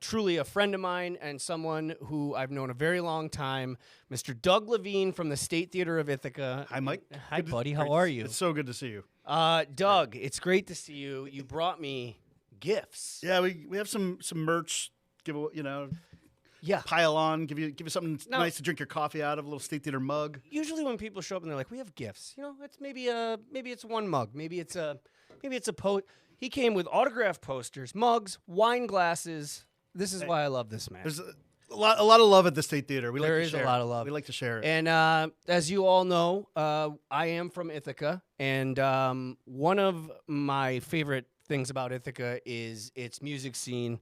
truly a friend of mine and someone who I've known a very long time, Mr. Doug Levine from the State Theatre of Ithaca. Hi, Mike. Hi, buddy. How are you? It's so good to see you. Doug, it's great to see you. You brought me gifts. Yeah, we have some merch. Yeah. Pile on. Give you something nice to drink your coffee out of. A little State Theatre mug. Usually, when people show up and they're like, "We have gifts," it's maybe it's one mug, maybe it's a He came with autographed posters, mugs, wine glasses. This is why I love this man. There's a lot of love at the State Theatre. There is a lot of love. We like to share it. And as you all know, I am from Ithaca, and one of my favorite things about Ithaca is its music scene,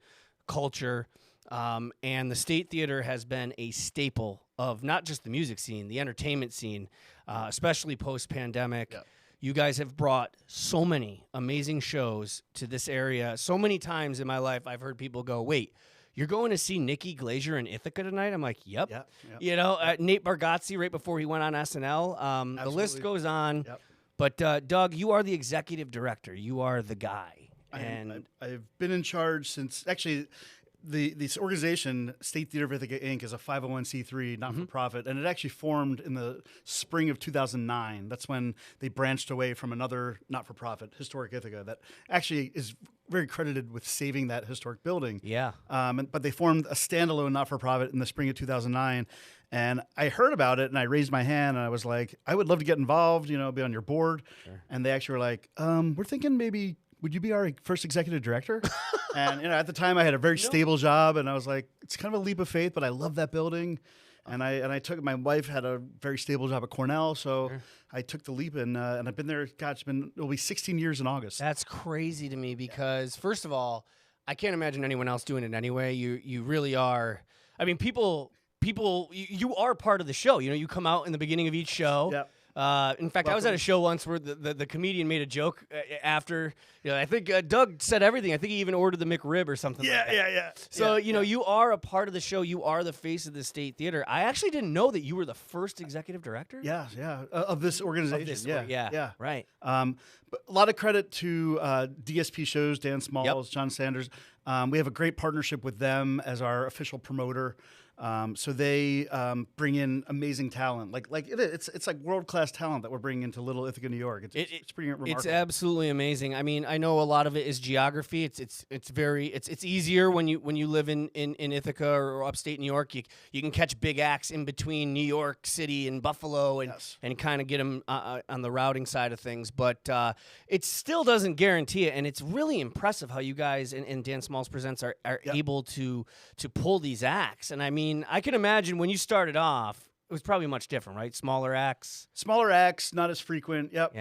culture, and the State Theatre has been a staple of not just the music scene, the entertainment scene, especially post-pandemic. Yep. You guys have brought so many amazing shows to this area. So many times in my life, I've heard people go, "Wait, you're going to see Nikki Glaser in Ithaca tonight?" I'm like, "Yep." Nate Bargatze right before he went on SNL. The list goes on. Yep. But Doug, you are the executive director. You are the guy. I've been in charge since actually. This organization, State Theatre of Ithaca, Inc., is a 501c3 not-for-profit, and it actually formed in the spring of 2009. That's when they branched away from another not-for-profit, Historic Ithaca, that actually is very credited with saving that historic building. Yeah. But they formed a standalone not-for-profit in the spring of 2009, and I heard about it, and I raised my hand, and I was like, I would love to get involved, be on your board. Sure. And they actually were like, we're thinking maybe, would you be our first executive director? And at the time I had a very stable job, and I was like, it's kind of a leap of faith, but I love that building. And I took, my wife had a very stable job at Cornell, so I took the leap, and I've been there, it'll be 16 years in August. That's crazy to me because, first of all, I can't imagine anyone else doing it anyway. You really are. I mean, people, you are part of the show. You come out in the beginning of each show. Yep. In fact, I was at a show once where the comedian made a joke after. I think Doug said everything. I think he even ordered the McRib or something. Yeah. So you are a part of the show. You are the face of the State Theatre. I actually didn't know that you were the first executive director. Yeah, of this organization. Yeah, right. But a lot of credit to DSP shows, Dan Smalls, John Sanders. We have a great partnership with them as our official promoter. So they bring in amazing talent, it's like world-class talent that we're bringing into Little Ithaca, New York. It's pretty remarkable. It's absolutely amazing. I mean, I know a lot of it is geography. It's easier when you live in Ithaca or upstate New York. You can catch big acts in between New York City and Buffalo and kind of get them on the routing side of things. But it still doesn't guarantee it, and it's really impressive how you guys and Dan Smalls Presents are able to pull these acts. And I mean, I can imagine when you started off, it was probably much different, right? Smaller acts, not as frequent. Yep.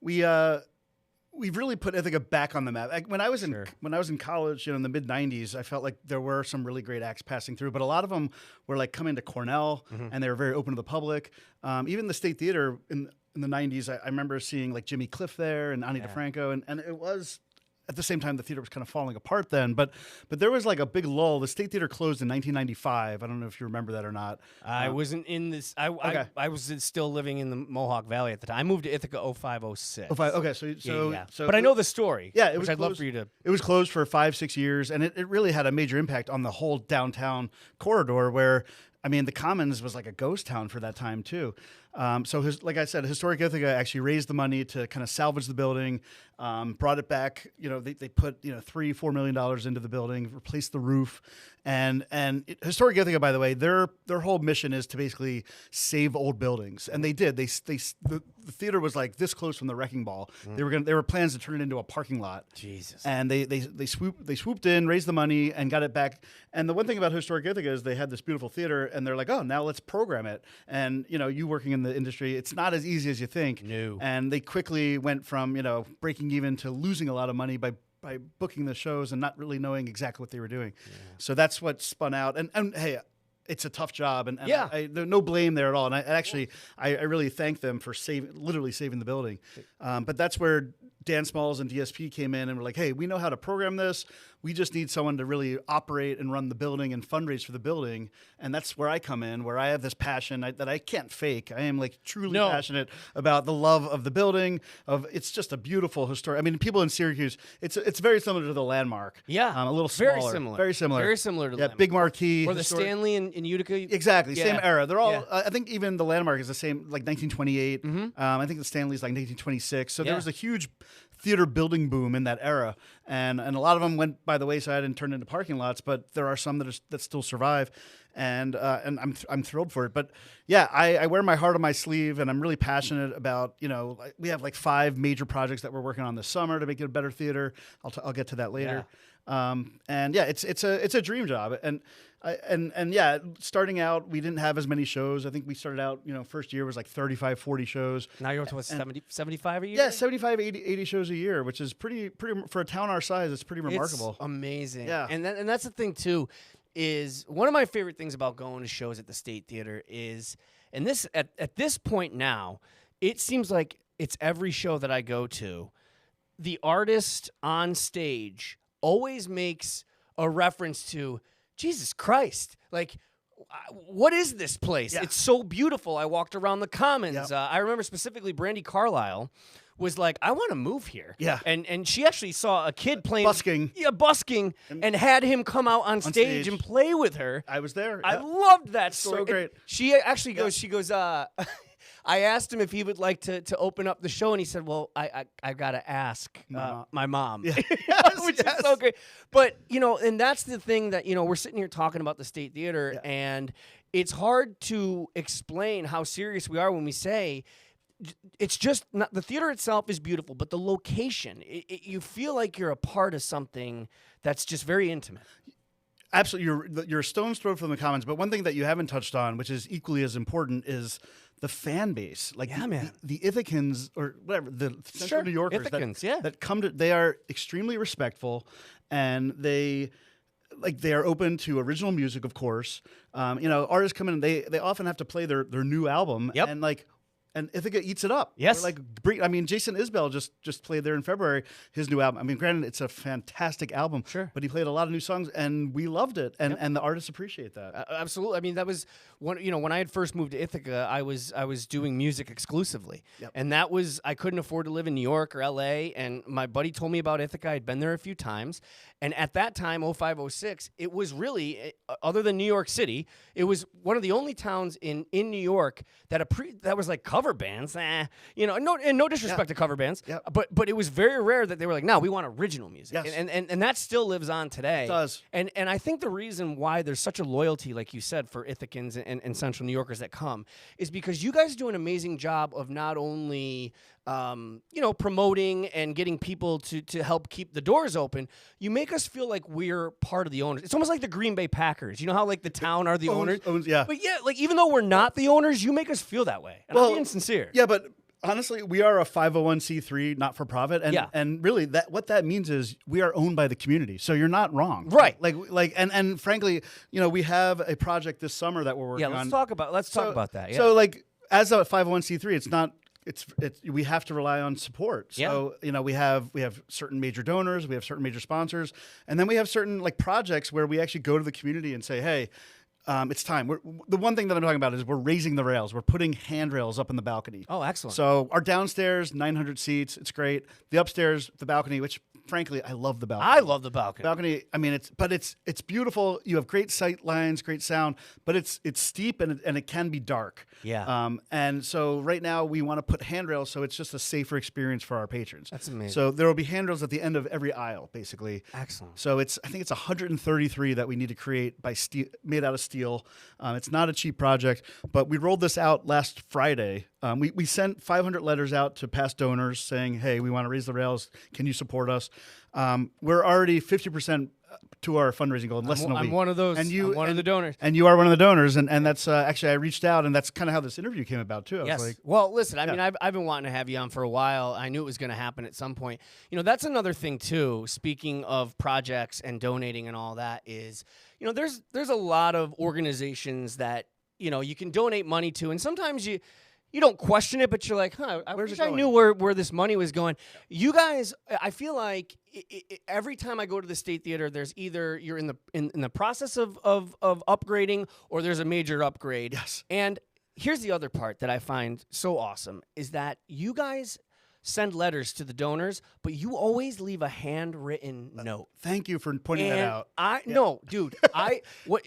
We've really put Ithaca back on the map. When I was in college, in the mid '90s, I felt like there were some really great acts passing through, but a lot of them were like coming to Cornell, and they were very open to the public. Even the State Theatre in the '90s, I remember seeing like Jimmy Cliff there and Ani DeFranco, and it was. At the same time, the theater was kind of falling apart then, but there was like a big lull. The State Theatre closed in 1995. I don't know if you remember that or not. I wasn't in this. I was still living in the Mohawk Valley at the time. I moved to Ithaca 0506. Okay, so but I know the story. Yeah, I'd love for you to. It was closed for 5-6 years, and it really had a major impact on the whole downtown corridor where. I mean, the Commons was like a ghost town for that time, too. Like I said, Historic Ithaca actually raised the money to kind of salvage the building, brought it back. They put $3-4 million into the building, replaced the roof, and Historic Ithaca, by the way, their whole mission is to basically save old buildings, and they did. The theater was like this close from the wrecking ball. There were plans to turn it into a parking lot. Jesus. And they swooped in, raised the money, and got it back. And the one thing about Historic Ithaca is they had this beautiful theater, and they're like, oh, now let's program it. And you working in the industry, it's not as easy as you think. No. And they quickly went from breaking even to losing a lot of money by booking the shows and not really knowing exactly what they were doing. Yeah. So that's what spun out. And hey, it's a tough job, and there's no blame there at all. And I really thank them for literally saving the building. But that's where Dan Smalls and DSP came in and were like, hey, we know how to program this. we just need someone to really operate and run the building and fundraise for the building. And that's where I come in, where I have this passion that I can't fake. I am like truly passionate about the love of the building. It's just a beautiful historic. I mean, people in Syracuse, it's very similar to the Landmark. Yeah, a little smaller, very similar Yeah, to the Landmark. big marquee. Or the Stanley in Utica. Exactly, same era. They're all. I think even the Landmark is the same, like 1928. I think the Stanley's like 1926. So there was a huge theater building boom in that era, and a lot of them went by the wayside and turned into parking lots. But there are some that still survive, and I'm thrilled for it. But yeah, I wear my heart on my sleeve, and I'm really passionate about, we have like 5 major projects that we're working on this summer to make it a better theater. I'll get to that later. And yeah, it's a dream job, and yeah, starting out, we didn't have as many shows. I think we started out, first year was like 35, 40 shows. Now you're up to what, 70, 75 a year? Yeah, 75, 80 shows a year, which is pretty for a town our size. It's pretty remarkable. It's amazing. Yeah, and that's the thing too. Is one of my favorite things about going to shows at the State Theater is, and this at this point now, it seems like it's every show that I go to, the artist on stage always makes a reference to Jesus Christ. Like, what is this place? Yeah. It's so beautiful. I walked around the Commons. Yep. I remember specifically Brandy Carlisle was like, I want to move here. Yeah. And she actually saw a kid playing busking. Yeah, busking, and had him come out on stage and play with her. I was there. I loved that story. So great. And she actually goes, I asked him if he would like to open up the show, and he said, well, I got to ask my mom, Yeah. which is so great. But, and that's the thing that, we're sitting here talking about the State Theater, and it's hard to explain how serious we are when we say it's just not, the theater itself is beautiful, but the location, you feel like you're a part of something that's just very intimate. Absolutely. You're a stone's throw from the Commons, but one thing that you haven't touched on, which is equally as important, is the fan base. Like the Ithacans, or whatever, the Central New Yorkers that come to, they are extremely respectful, and they are open to original music, of course. Artists come in and they often have to play their new album, and Ithaca eats it up. Yes. Jason Isbell just played there in February, his new album. I mean, granted, it's a fantastic album. Sure. But he played a lot of new songs, and we loved it, and the artists appreciate that. Absolutely. I mean, that was when I had first moved to Ithaca, I was doing music exclusively. Yep. And that was, I couldn't afford to live in New York or LA, and my buddy told me about Ithaca. I'd been there a few times. And at that time, 05, 06, it was really, other than New York City, it was one of the only towns in New York that was like cover bands. No disrespect to cover bands, but it was very rare that they were like, no, we want original music. Yes. And that still lives on today. It does. And I think the reason why there's such a loyalty, like you said, for Ithacans and Central New Yorkers that come is because you guys do an amazing job of not only promoting and getting people to help keep the doors open. You make us feel like we're part of the owners. It's almost like the Green Bay Packers. You know how like the town are the owners? Yeah. But yeah, like even though we're not the owners, you make us feel that way. And I'm being sincere. Yeah, but honestly, we are a 501c3 not-for-profit, and really what that means is we are owned by the community. So you're not wrong, right? And frankly, we have a project this summer that we're working on. Let's talk about that. Yeah. So as a 501c3, it's not. We have to rely on support. So we have certain major donors, we have certain major sponsors, and then we have certain projects where we actually go to the community and say, hey, it's time. The one thing that I'm talking about is we're raising the rails. We're putting handrails up in the balcony. Oh, excellent. So our downstairs, 900 seats. It's great. The upstairs, the balcony, which frankly, I love the balcony. I love the balcony. Balcony, I mean, it's beautiful. You have great sight lines, great sound, but it's steep and it can be dark. Yeah. And so right now we want to put handrails so it's just a safer experience for our patrons. That's amazing. So there will be handrails at the end of every aisle, basically. Excellent. So I think it's 133 that we need to create by steel, made out of steel. It's not a cheap project, but we rolled this out last Friday. We sent 500 letters out to past donors saying, hey, we want to raise the rails. Can you support us? We're already 50% to our fundraising goal in less than a week. I'm one of those. I'm one of the donors. And you are one of the donors. And that's actually, I reached out, and that's kind of how this interview came about, too. Yes. Well, listen, I mean, I've been wanting to have you on for a while. I knew it was going to happen at some point. That's another thing, too, speaking of projects and donating and all that is, there's a lot of organizations that, you can donate money to. And sometimes you don't question it, but you're like, huh, I Where's wish it I going? knew where this money was going. You guys, I feel like every time I go to the State Theater, there's either you're in the process of upgrading or there's a major upgrade. Yes. And here's the other part that I find so awesome is that you guys send letters to the donors, but you always leave a handwritten note. Thank you for pointing that out. No, dude, You're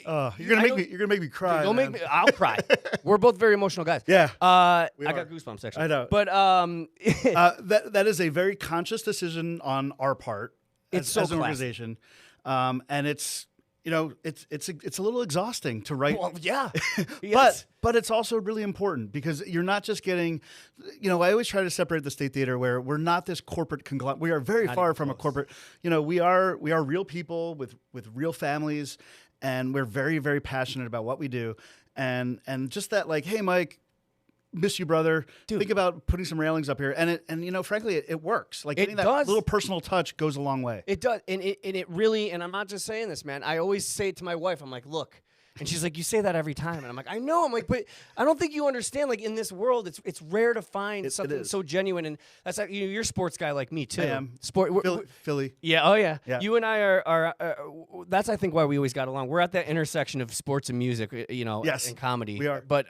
gonna make me cry. Dude, don't make man. me. I'll cry. We're both very emotional guys. Yeah, I we got are. goosebumps actually. I know. But that is a very conscious decision on our part It's as, so as an classy. organization, and it's it's a little exhausting to write. well, yeah, yes. But it's also really important because you're not just getting, I always try to separate the State Theater where we're not this corporate conglomerate. We are very Not far even from a close. corporate. We are real people with real families, and we're very, very passionate about what we do. And just that, like, hey, Mike, miss you, brother. Dude. Think about putting some railings up here, and frankly, it works. Like It getting that does. little personal touch goes a long way. It does, and it really, and I'm not just saying this, man. I always say it to my wife. I'm like, look. And she's like, you say that every time. And I'm like, I know. I'm like, but I don't think you understand. Like, in this world, it's rare to find something is. so genuine. And that's like, you're a sports guy like me, too. I am. Philly. Yeah, oh yeah. Yeah. You and I are that's I think why we always got along. We're at that intersection of sports and music, Yes, and comedy. we are. But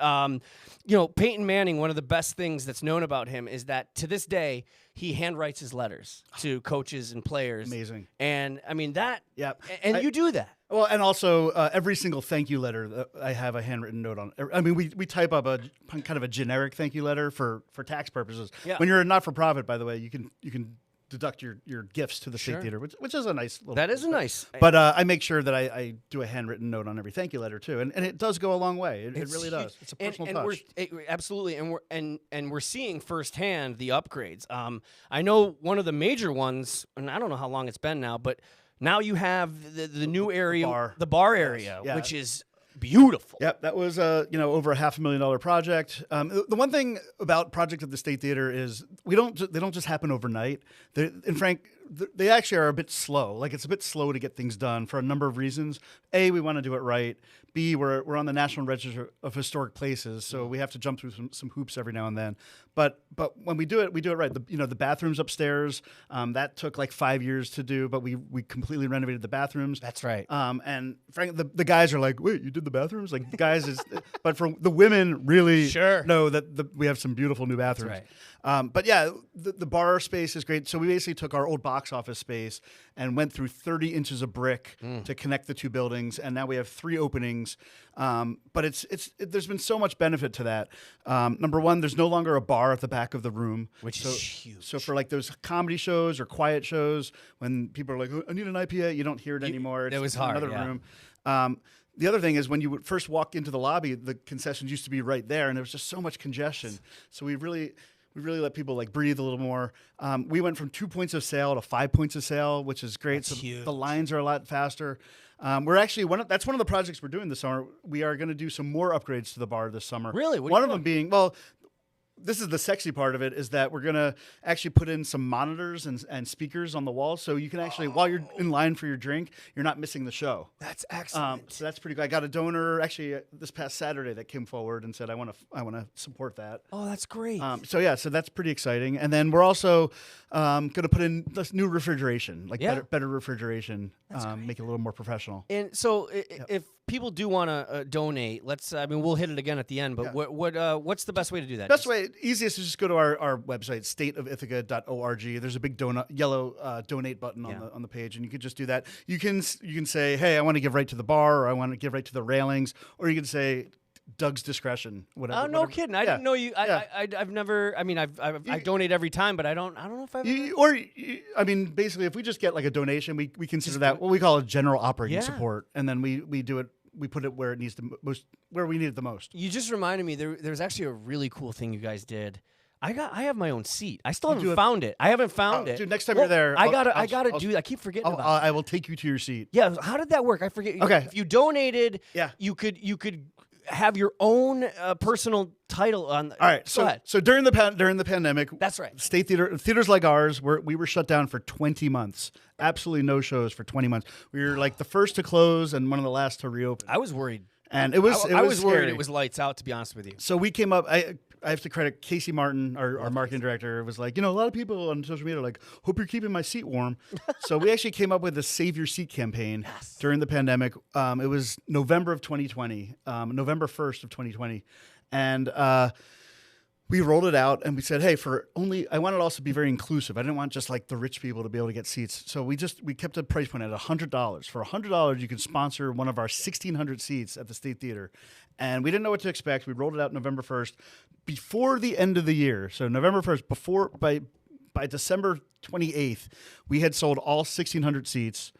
Peyton Manning, one of the best things that's known about him is that to this day he handwrites his letters to coaches and players. Amazing. And I mean that Yep. and you do that. Well, and also every single thank you letter that I have a handwritten note on. I mean, we type up a kind of a generic thank you letter for tax purposes. Yeah. When you're a not for profit, by the way, you can deduct your gifts to the Sure. State Theater, which is a nice little. That is a nice. But I make sure that I do a handwritten note on every thank you letter too, and it does go a long way. It It's really huge. does. It's a personal touch. Absolutely, and we're seeing firsthand the upgrades. I know one of the major ones, and I don't know how long it's been now, but now you have the new area, the bar area, Yeah. which is beautiful. Yep, that was over a $500,000 project. The one thing about projects at the State Theater is they don't just happen overnight. They actually are a bit slow. Like, it's a bit slow to get things done for a number of reasons. A, we want to do it right. B, we're on the National Register of Historic Places, so we have to jump through some hoops every now and then. But when we do it right. The bathrooms upstairs, that took like 5 years to do, but we completely renovated the bathrooms. That's right. And frankly, the guys are like, wait, you did the bathrooms? Like, the guys is, but for the women really Sure. know that we have some beautiful new bathrooms. right. But yeah, the bar space is great. So we basically took our old box office space and went through 30 inches of brick to connect the two buildings, and now we have 3 openings. But there's been so much benefit to that. Number one, there's no longer a bar at the back of the room, Which is huge. So for like those comedy shows or quiet shows, when people are like, oh, I need an IPA, you don't hear it anymore. it was in hard, another yeah. room. The other thing is when you would first walk into the lobby, the concessions used to be right there, and there was just so much congestion. So we really let people like breathe a little more. We went from 2 points of sale to 5 points of sale, which is great. That's huge. The lines are a lot faster. We're actually that's one of the projects we're doing this summer. We are going to do some more upgrades to the bar this summer. Really? What are One you of them being, well, this is the sexy part of it, is that we're going to actually put in some monitors and speakers on the wall, so you can actually, while you're in line for your drink, you're not missing the show. That's excellent. So that's pretty good. I got a donor actually this past Saturday that came forward and said, I want to support that. Oh, that's great. So that's pretty exciting. And then we're also going to put in this new refrigeration, like better refrigeration, make it a little more professional. And so, if people do want to donate, we'll hit it again at the end. But what's the best way to do that? Best way, easiest is just go to our website, stateofithaca.org. There's a big yellow donate button on the page, and you can just do that. You can say, hey, I want to give right to the bar, or I want to give right to the railings, or you can say Doug's discretion, whatever. Oh, no kidding! I didn't know you. Yeah. I've never. I mean, I donate every time, but I don't know if I've. Basically, if we just get like a donation, we consider that what we call a general operating Yeah. support, and then we do it. We put it where it needs where we need it the most. You just reminded me. There's actually a really cool thing you guys did. I have my own seat. I still haven't found it. I haven't found it. Dude, next time you're there, I gotta do that. I keep forgetting about it. I will take you to your seat. Yeah, how did that work? I forget. Okay. If you donated, Yeah. you could have your own personal title on. All right. Go ahead. So during the pandemic, That's right. State theaters like ours, we were shut down for 20 months. Absolutely no shows for 20 months. We were like the first to close and one of the last to reopen. I was worried. And it was I was worried scary. it was lights out, to be honest with you. So we came up. I have to credit Casey Martin, our marketing director, was like, a lot of people on social media are like, hope you're keeping my seat warm. So we actually came up with the Save Your Seat campaign during the pandemic. It was November of 2020, November 1st of 2020. And we rolled it out and we said, hey, I wanted to also be very inclusive. I didn't want just like the rich people to be able to get seats. So we kept the price point at $100. For $100, you can sponsor one of our 1,600 seats at the State Theater. And we didn't know what to expect. We rolled it out November 1st. Before the end of the year, so November 1st, by December 28th, we had sold all 1,600 seats.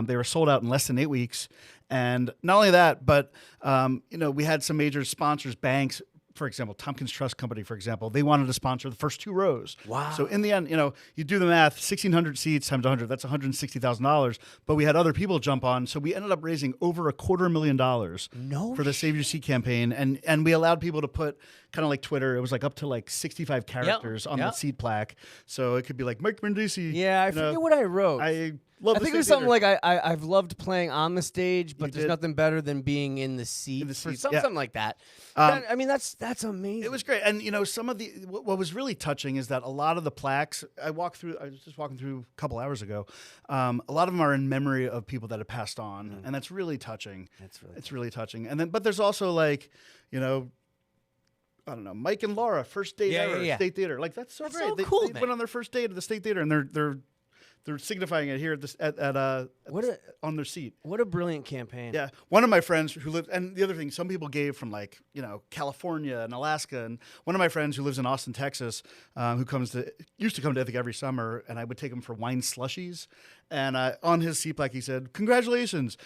They were sold out in less than 8 weeks. And not only that, but we had some major sponsors, banks, for example, Tompkins Trust Company, for example, they wanted to sponsor the first 2 rows. Wow. So in the end, you do the math, 1,600 seats times 100, that's $160,000. But we had other people jump on. So we ended up raising over $250,000 for the Save Your Seat campaign. And we allowed people to put, kind of like Twitter, it was like up to like 65 characters on the seat plaque. So it could be like Mike Brindisi. Yeah, I forget what I wrote. I think it was something like I've loved playing on the stage, but there's nothing better than being in the seat. Something like that. That's amazing. It was great. And some of what was really touching is that a lot of the plaques I was just walking through a couple hours ago. A lot of them are in memory of people that have passed on, and that's really touching. It's really touching. And then, but there's also like, I don't know, Mike and Laura, first date ever, State Theater. Like that's so great. So they cool, went on their first date at the State Theater, and they're signifying it here on their seat. What a brilliant campaign. Yeah. One of my friends who lived, and the other thing, some people gave from like, California and Alaska. And one of my friends who lives in Austin, Texas, who used to come to Ithaca every summer, and I would take him for wine slushies. And on his seat plaque, he said, "Congratulations.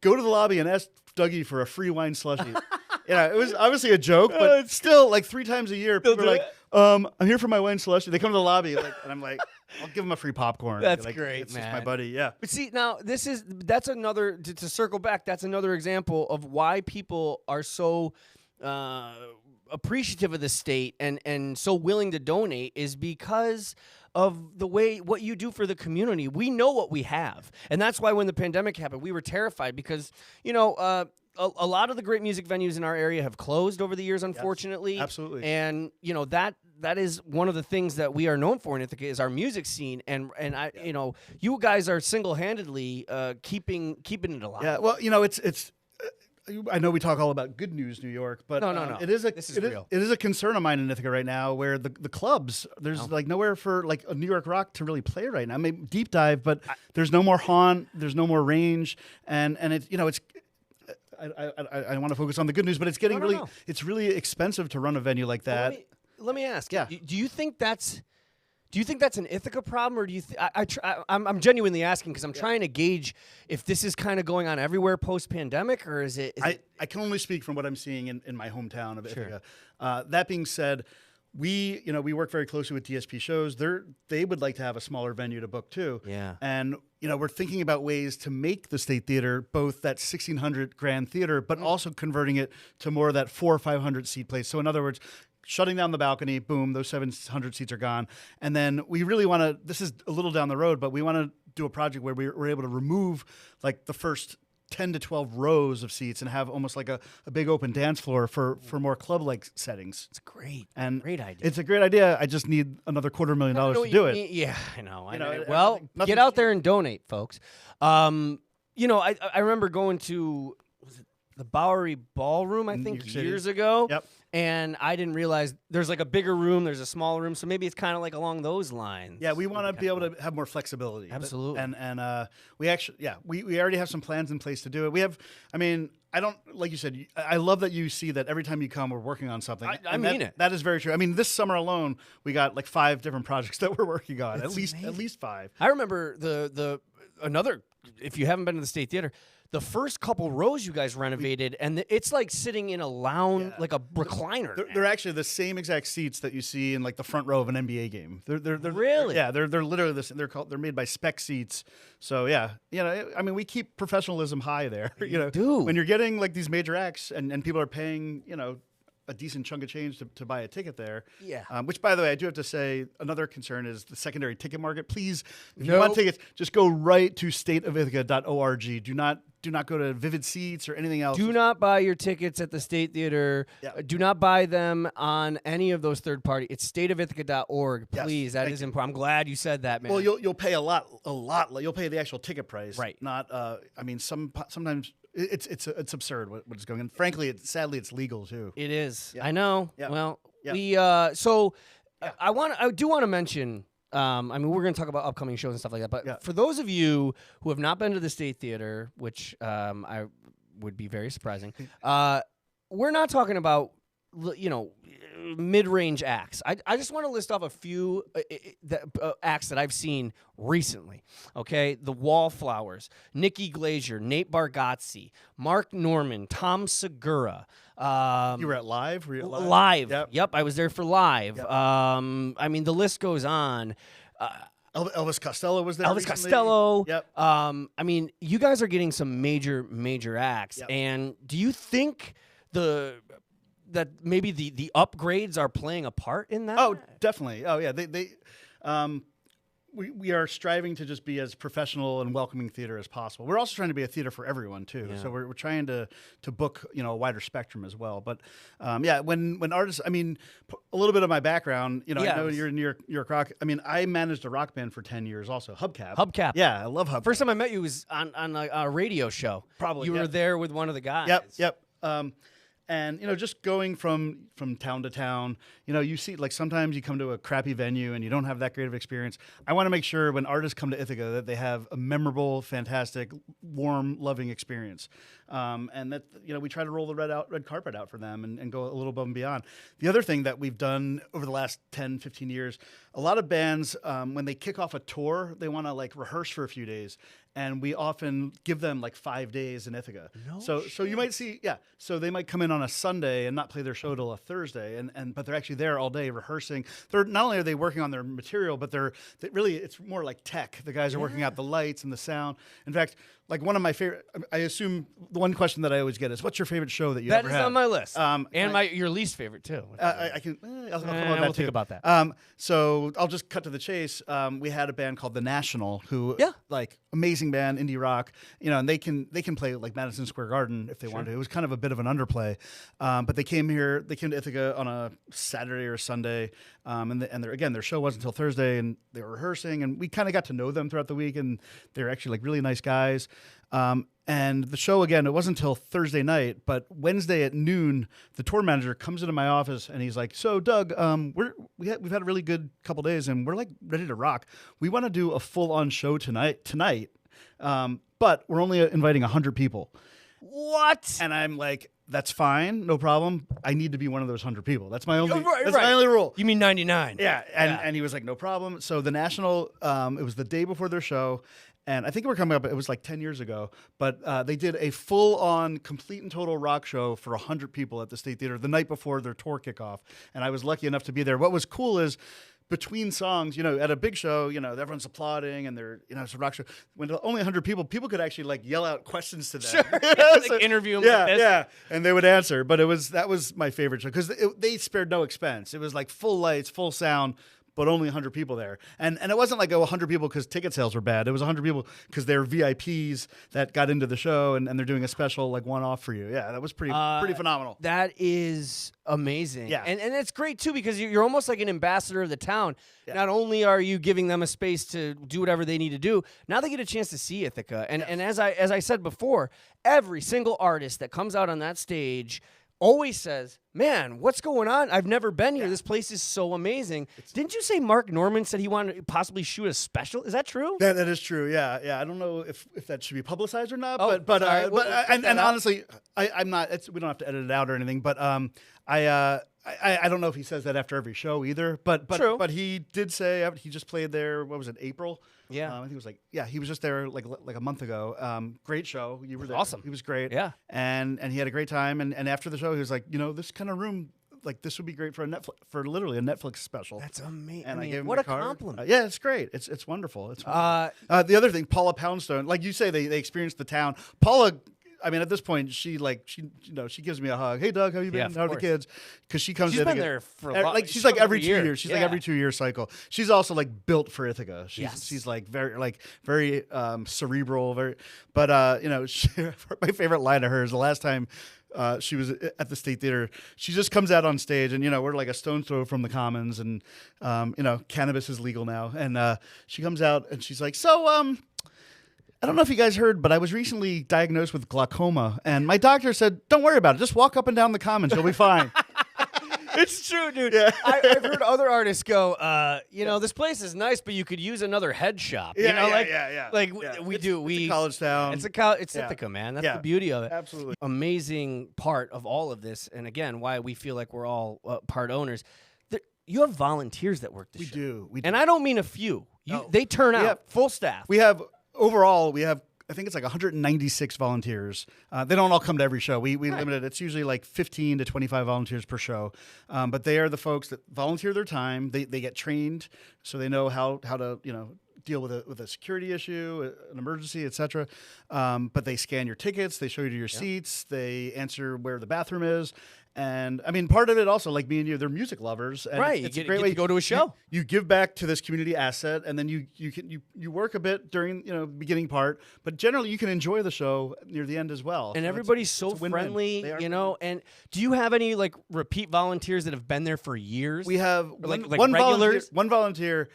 Go to the lobby and ask Dougie for a free wine slushie." It was obviously a joke, but still, like 3 times a year, people are like, "I'm here for my wine slushie." They come to the lobby, and I'm like, "I'll give them a free popcorn." That's great, it's man. Just my buddy, yeah. But see, now that's another to circle back. That's another example of why people are so appreciative of the state and so willing to donate is because of the way what you do for the community. We know what we have, and that's why when the pandemic happened, we were terrified because a lot of the great music venues in our area have closed over the years, unfortunately. Yes, absolutely. And that is one of the things that we are known for in Ithaca is our music scene. And you guys are single-handedly keeping it alive. Yeah. Well, it's. I know we talk all about good news, New York, but no. It is real. It is a concern of mine in Ithaca right now, where the clubs there's like nowhere for like a New York rock to really play right now. I mean, deep dive, but there's no more haunt, there's no more range, and it's. I want to focus on the good news, but it's getting it's really expensive to run a venue like that. Well, let me ask. Yeah. Do you think that's an Ithaca problem, or do you? I'm genuinely asking because I'm trying to gauge if this is kind of going on everywhere post pandemic, or is it? I can only speak from what I'm seeing in my hometown of Ithaca. That being said, we work very closely with DSP shows. They would like to have a smaller venue to book too. Yeah. And we're thinking about ways to make the State Theater both that 1,600 grand theater, but also converting it to more of that 400 or 500 seat place. So in other words, shutting down the balcony, boom, those 700 seats are gone. And then we really want to, this is a little down the road, but we want to do a project where we're able to remove like the first 10 to 12 rows of seats and have almost like a big open dance floor for more club-like settings. It's great idea. It's a great idea. I just need another $250,000 to do it. Yeah, I know. Well, get out there and donate, folks. I remember going to the Bowery Ballroom, I think, years ago. Yep. And I didn't realize there's like a bigger room, there's a smaller room, so maybe it's kind of like along those lines. Yeah, we want to be able to have more flexibility. Absolutely. And we actually, we already have some plans in place to do it. We have, I don't, like you said, I love that you see that every time you come, we're working on something. I mean it. That is very true. I mean, this summer alone, we got like 5 different projects that we're working on. At least 5. I remember another, if you haven't been to the State Theater, the first couple rows you guys renovated, and it's like sitting in a lounge, like a recliner. They're actually the same exact seats that you see in like the front row of an NBA game. They're really? Yeah, they're literally this. They're made by spec seats. So yeah, we keep professionalism high there. Do when you're getting like these major acts and people are paying a decent chunk of change to buy a ticket there. Yeah. Which, by the way, I do have to say, another concern is the secondary ticket market. Please, if you want tickets, just go right to stateofithaca.org. Do Do not go to Vivid Seats or anything else. Do not buy your tickets at the State Theater. Yeah. Do not buy them on any of those third party. It's stateofithaca.org. Please, that is important. I'm glad you said that, man. Well, you'll pay a lot. You'll pay the actual ticket price, right? Not. I mean, sometimes it's absurd what is going on. Frankly, sadly, it's legal too. It is. Yeah. I know. Yeah. Well, Yeah. I do want to mention. I mean, we're going to talk about upcoming shows and stuff like that. But for those of you who have not been to the State Theater, which I would be very surprising, we're not talking about mid-range acts. I just want to list off a few acts that I've seen recently. Okay, the Wallflowers, Nikki Glazier, Nate Bargatze, Mark Norman, Tom Segura. You were at Live? Were you at Live? Live. Yep, I was there for Live. Yep. I mean, the list goes on. Elvis Costello was there. Elvis recently. Costello. Yep. I mean, you guys are getting some major acts. Yep. And do you think that maybe the upgrades are playing a part in that? Oh, definitely. Oh, yeah. We are striving to just be as professional and welcoming theater as possible. We're also trying to be a theater for everyone too. Yeah. So we're trying to book a wider spectrum as well. But when artists, I mean, a little bit of my background. I know you're in New York rock. I mean, I managed a rock band for 10 years also. Hubcap. Yeah, I love Hubcap. First time I met you was on a radio show. Probably you were there with one of the guys. Yep. And just going from town to town, you see, like, sometimes you come to a crappy venue and you don't have that great of experience. I want to make sure when artists come to Ithaca that they have a memorable, fantastic, warm, loving experience, and that we try to roll the red carpet out for them and go a little above and beyond. The other thing that we've done over the last 10, 15 years, a lot of bands, when they kick off a tour, they want to rehearse for a few days. And we often give them 5 days in Ithaca. So you might see, so they might come in on a Sunday and not play their show till a Thursday, but they're actually there all day rehearsing. They're not only are they working on their material, but it's more like tech. The guys are working out the lights and the sound. In fact, one of my favorite, I assume the one question that I always get is, what's your favorite show that you ever had? That is on my list. And your least favorite too. I'll come on that we'll too. think about that. So I'll just cut to the chase. We had a band called The National who, amazing band, indie rock, and they can play Madison Square Garden if they want to. It was kind of a bit of an underplay, but they came to Ithaca on a Saturday or a Sunday, and their show wasn't until Thursday, and they were rehearsing, and we kind of got to know them throughout the week, and they're actually really nice guys. And the show, again, it wasn't until Thursday night, but Wednesday at noon, the tour manager comes into my office and he's like, "So, Doug, we've had a really good couple days and we're ready to rock. We want to do a full-on show tonight, but we're only inviting 100 people." What? And I'm like, "That's fine, no problem. I need to be one of those 100 people. That's my only. Right. My only rule." You mean 99? Yeah. And he was like, "No problem." So the National, it was the day before their show. And I think we're coming up, it was 10 years ago, but they did a full-on, complete and total rock show for 100 people at the State Theater the night before their tour kickoff. And I was lucky enough to be there. What was cool is, between songs, at a big show, everyone's applauding and it's a rock show. When only 100 people could actually yell out questions to them. Sure. Interview them like this. Yeah. And they would answer. But that was my favorite show because they spared no expense. It was full lights, full sound, but only 100 people there. And it wasn't 100 people because ticket sales were bad. It was 100 people because they're VIPs that got into the show and they're doing a special one-off for you. Yeah, that was pretty phenomenal. That is amazing. Yeah. And it's great, too, because you're almost like an ambassador of the town. Yeah. Not only are you giving them a space to do whatever they need to do, now they get a chance to see Ithaca. And as I said before, every single artist that comes out on that stage always says, "Man, what's going on? I've never been here. This place is so amazing." Didn't you say Mark Norman said he wanted to possibly shoot a special? Is that true? That is true. Yeah. I don't know if that should be publicized or not. Oh, but sorry. honestly, I'm not. We don't have to edit it out or anything. But I don't know if he says that after every show either. But True. But he did say he just played there. What was it? April. Yeah. I think it was he was just there like a month ago. Great show. You were there. Awesome. He was great. Yeah. And he had a great time. And after the show, he was like, this kind of room, this would be great for literally a Netflix special. That's amazing. And I gave him what the a card. compliment. Yeah, it's great. It's wonderful. It's wonderful. The other thing, Paula Poundstone, like you say, they experienced the town. Paula I mean, at this point, she gives me a hug. Hey, Doug, how you been? Yeah, of How are the course. kids? Because she comes She's in been Ithaca- there for like she's like every 2 year. years. She's like every 2 year cycle. She's also like built for Ithaca. She's like very cerebral. But my favorite line of hers the last time. She was at the State Theater. She just comes out on stage, and we're like a stone's throw from the Commons, and cannabis is legal now. And she comes out, and she's like, "So, I don't know if you guys heard, but I was recently diagnosed with glaucoma, and my doctor said, don't worry about it. Just walk up and down the Commons, you'll be fine." It's true, dude. Yeah. I've heard other artists go, this place is nice, but you could use another head shop. Yeah. Like Yeah. we It's do. a college town. It's Yeah. Ithaca, man. That's Yeah. the beauty of it. Absolutely. Amazing part of all of this, and again, why we feel like we're all part owners. You have volunteers that work the show. We do. And I don't mean a few. No. They turn out have- full staff. We have I think it's like 196 volunteers. They don't all come to every show. We limit it. It's usually like 15 to 25 volunteers per show. But they are the folks that volunteer their time. They get trained, so they know how to deal with a security issue, an emergency, etc. But they scan your tickets. They show you to your seats. They answer where the bathroom is. And I mean, part of it also, like me and you, they're music lovers. And Right, It's you a great get way to go to a show. You give back to this community asset, and then you work a bit during beginning part, but generally you can enjoy the show near the end as well. And So everybody's it's so a win-win. friendly, They are And do you have any like repeat volunteers that have been there for years? We have like one regulars? volunteer.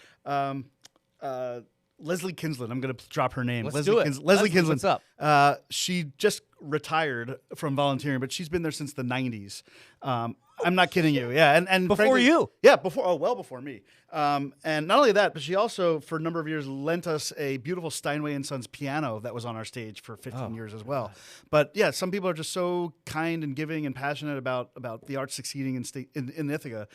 Leslie Kinsland. I'm going to drop her name. Let's Leslie do it. Leslie Leslie, Kinsland. what's up? She just retired from volunteering, but she's been there since the 90s. I'm not kidding you. Yeah, and Before frankly, you. Yeah, well before me. And not only that, but she also, for a number of years, lent us a beautiful Steinway and Sons piano that was on our stage for 15 years as well. But yeah, some people are just so kind and giving and passionate about the arts succeeding in Ithaca.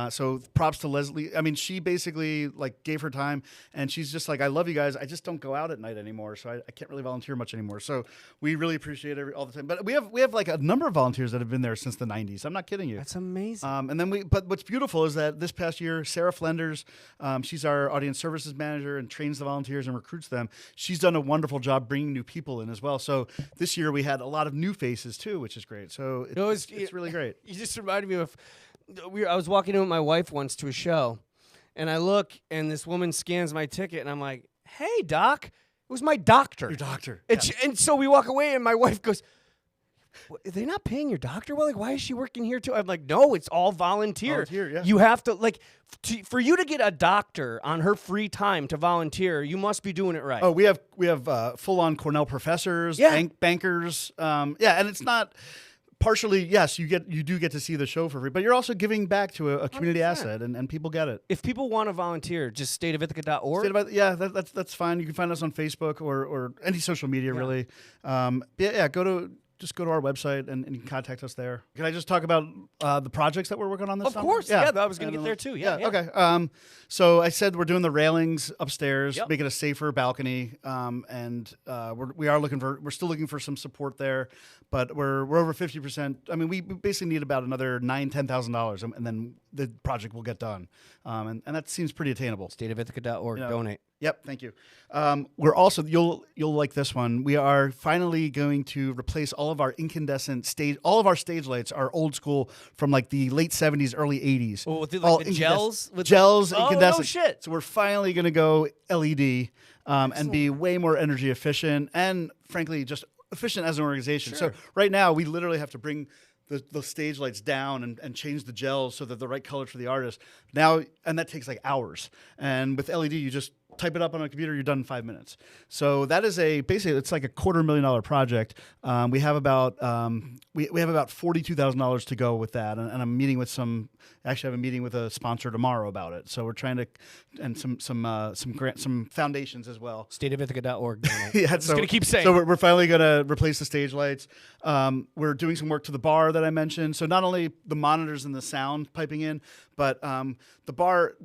So props to Leslie. I mean, she basically like gave her time, and she's just like, I love you guys. I just don't go out at night anymore, so I can't really volunteer much anymore. So we really appreciate it all the time. But we have like a number of volunteers that have been there since the 90s. I'm not kidding you. That's amazing. And then but what's beautiful is that this past year, Sarah Flenders, she's our audience services manager and trains the volunteers and recruits them. She's done a wonderful job bringing new people in as well. So this year we had a lot of new faces too, which is great. So it's really great. You just reminded me of I was walking in with my wife once to a show, and I look, and this woman scans my ticket, and I'm like, "Hey, doc." It was my doctor. Your doctor. And so we walk away, and my wife goes, "Are they not paying your doctor well? Like, why is she working here too?" I'm like, "No, it's all volunteer. Volunteer, yeah. You have to for you to get a doctor on her free time to volunteer, you must be doing it right." Oh, we have full on Cornell professors, bankers. And it's not. Partially, yes, you do get to see the show for free, but you're also giving back to a community 100%. asset, and people get it. If people want to volunteer, just stateofithaca.org. That's fine. You can find us on Facebook or any social media, really. Just go to our website and you can contact us there. Can I just talk about the projects that we're working on this Of summer? course, yeah, I was going to get there too. Yeah. Okay. So I said we're doing the railings upstairs, Yep. make it a safer balcony, and we're still looking for some support there, but we're over 50%. I mean, we basically need about another $10,000, and then the project will get done, and that seems pretty attainable. Stateofithaca.org. Donate. Yep, thank you. We're also you'll like this one. We are finally going to replace all of our incandescent stage. All of our stage lights are old school from like the late 70s, early 80s. Oh, with the All gels? Gels, Oh, no incandescent. shit. So we're finally going to go LED and be way more energy efficient and frankly just efficient as an organization. Sure. So right now we literally have to bring the stage lights down and change the gels so that the right color for the artist. Now, and that takes like hours. And with LED, you just type it up on a computer, you're done in 5 minutes. So that is basically it's like a $250,000 project. We have about we have about $42,000 to go with that, and I'm meeting with actually have a meeting with a sponsor tomorrow about it. So we're trying to, and some foundations as well. Stateofithaca.org. Yeah, I'm just going to keep saying. So we're finally going to replace the stage lights. We're doing some work to the bar that I mentioned. So not only the monitors and the sound piping in, but the bar.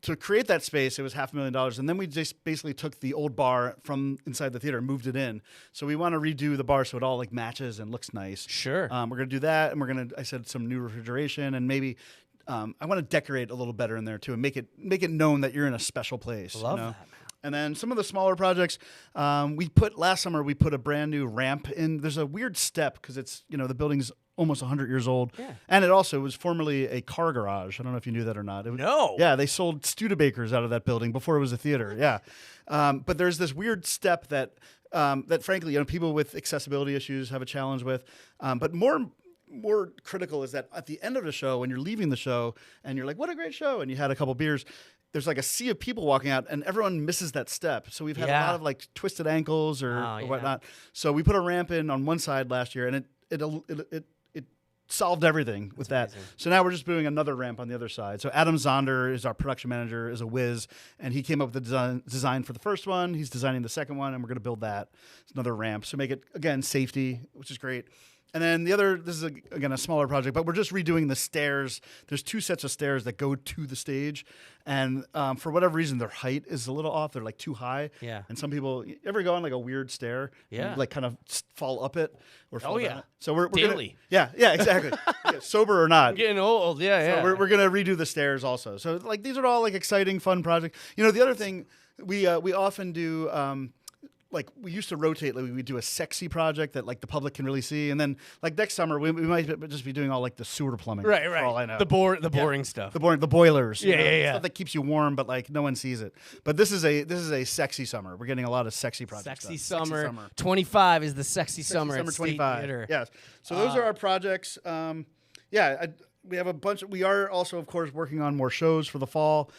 To create that space, it was $500,000, and then we just basically took the old bar from inside the theater and moved it in. So we want to redo the bar so it all like matches and looks nice. Sure. We're gonna do that, and I said some new refrigeration, and maybe I want to decorate a little better in there too, and make it known that you're in a special place. Love you know? And then some of the smaller projects, last summer we put a brand new ramp in. There's a weird step because it's, the building's almost 100 years old. Yeah. And it also was formerly a car garage. I don't know if you knew that or not. No. Yeah, they sold Studebakers out of that building before it was a theater. Yeah. But there's this weird step that frankly, people with accessibility issues have a challenge with. But more critical is that at the end of the show, when you're leaving the show and you're like, what a great show, and you had a couple beers, there's like a sea of people walking out and everyone misses that step. So we've had a lot of like twisted ankles or whatnot. So we put a ramp in on one side last year and it solved everything with that. Amazing. So now we're just doing another ramp on the other side. So Adam Zonder is our production manager, is a whiz, and he came up with the design for the first one. He's designing the second one, and we're going to build that. It's another ramp. So make it, again, safety, which is great. And then the other, this is, again, a smaller project, but we're just redoing the stairs. There's 2 sets of stairs that go to the stage. And for whatever reason, their height is a little off. They're like too high. Yeah. And some people, you ever go on like a weird stair? Yeah. And, like kind of fall up it or fall down it? So we're daily. Yeah, exactly. Sober or not. I'm getting old. Yeah. So we're going to redo the stairs also. So like these are all like exciting, fun projects. The other thing we often do, like we used to rotate, like we do a sexy project that like the public can really see, and then like next summer we might just be doing all like the sewer plumbing. Right. For all I know. The boring stuff. The boilers. Yeah. Stuff that keeps you warm, but like no one sees it. But this is a sexy summer. We're getting a lot of sexy projects. Sexy summer. 25 is the sexy summer. Summer at 25. State Theatre. Yes. So those are our projects. We have a bunch. We are also, of course, working on more shows for the fall.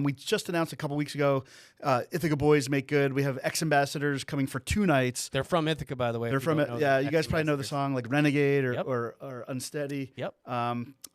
We just announced a couple weeks ago, Ithaca Boys Make Good. We have ex-ambassadors coming for 2 nights. They're from Ithaca, by the way. They're from it. Yeah, you guys probably know the song like Renegade or Unsteady. Yep.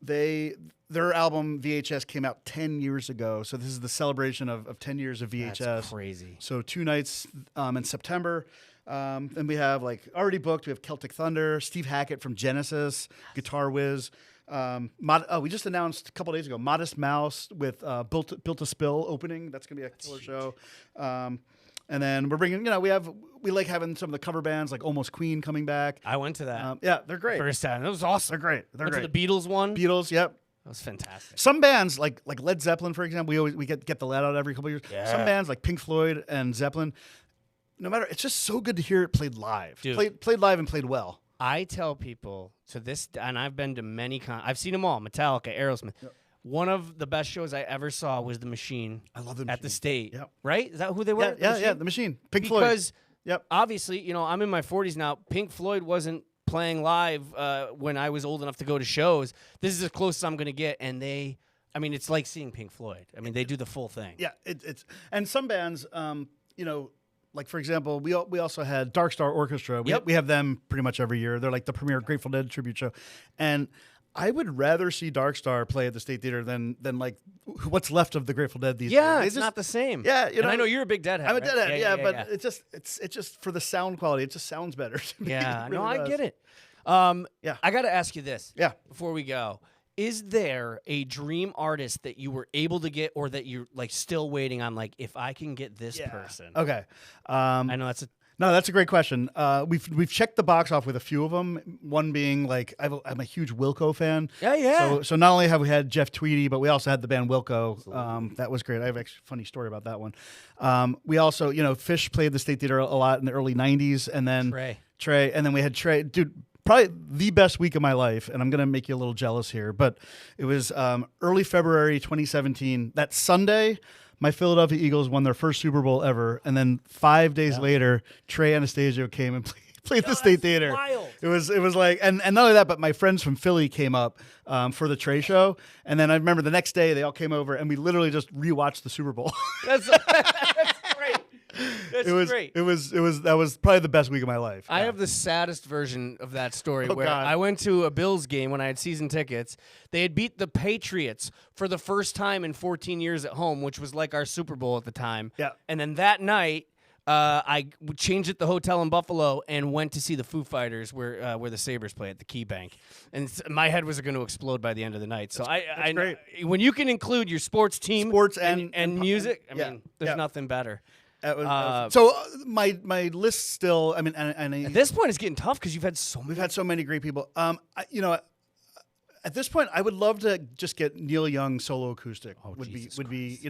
Their album VHS came out 10 years ago. So this is the celebration of 10 years of VHS. That's crazy. So 2 nights in September. And we have like already booked. We have Celtic Thunder, Steve Hackett from Genesis, Guitar Whiz. We just announced a couple days ago Modest Mouse with Built to Spill opening. That's gonna be a killer show. And then we're bringing, we like having some of the cover bands like Almost Queen coming back. I went to that. Yeah, they're great. First time. It was awesome. They're great. Went to the Beatles one. Beatles, yep. That was fantastic. Some bands like Led Zeppelin, for example, we get the let out every couple of years. Yeah. Some bands like Pink Floyd and Zeppelin, no matter, it's just so good to hear it played live. Dude. Played live and played well. I tell people to this, and I've been to many I've seen them all, Metallica, Aerosmith. Yep. One of the best shows I ever saw was The Machine. I love The Machine. At the State. Yep. Right? Is that who they were? Yeah, The Machine. Pink Floyd. Because yep. obviously, I'm in my 40s now. Pink Floyd wasn't playing live when I was old enough to go to shows. This is as close as I'm going to get, and it's like seeing Pink Floyd. I mean, they do the full thing. Yeah, it's and some bands, like for example, we also had Dark Star Orchestra. We have them pretty much every year. They're like the premier Grateful Dead tribute show, and I would rather see Dark Star play at the State Theater than like what's left of the Grateful Dead these days. Yeah, it's not the same. Yeah, and I know you're a big Deadhead. I'm a Deadhead. Right? Yeah, but it's just for the sound quality. It just sounds better to me. Yeah, really I does. get it. Yeah, I got to ask you this. Yeah, before we go. Is there a dream artist that you were able to get, or that you're like still waiting on? Like, if I can get this person, okay. I know that's a great question. We've checked the box off with a few of them. One being like I'm a huge Wilco fan. Yeah. So not only have we had Jeff Tweedy, but we also had the band Wilco. That was great. I have actually a funny story about that one. We also, Fish played the State Theater a lot in the early '90s, and then Trey, and then we had Trey, dude. Probably the best week of my life, and I'm going to make you a little jealous here, but it was early February 2017. That Sunday, my Philadelphia Eagles won their first Super Bowl ever, and then 5 days later, Trey Anastasio came and played the State Theater. Wild. It was like, and not only that, but my friends from Philly came up for the Trey show, and then I remember the next day they all came over, and we literally just rewatched the Super Bowl. That's great. That's great. That was probably the best week of my life. I have the saddest version of that story where God. I went to a Bills game when I had season tickets. They had beat the Patriots for the first time in 14 years at home, which was like our Super Bowl at the time. Yeah. And then that night, I changed at the hotel in Buffalo and went to see the Foo Fighters where the Sabres play at the Key Bank. And my head was going to explode by the end of the night. So that's great. When you can include your sports team, and music, I mean, there's nothing better. My list still. I mean, and at this point, it's getting tough because we've had so many great people. At this point, I would love to just get Neil Young solo acoustic. Would be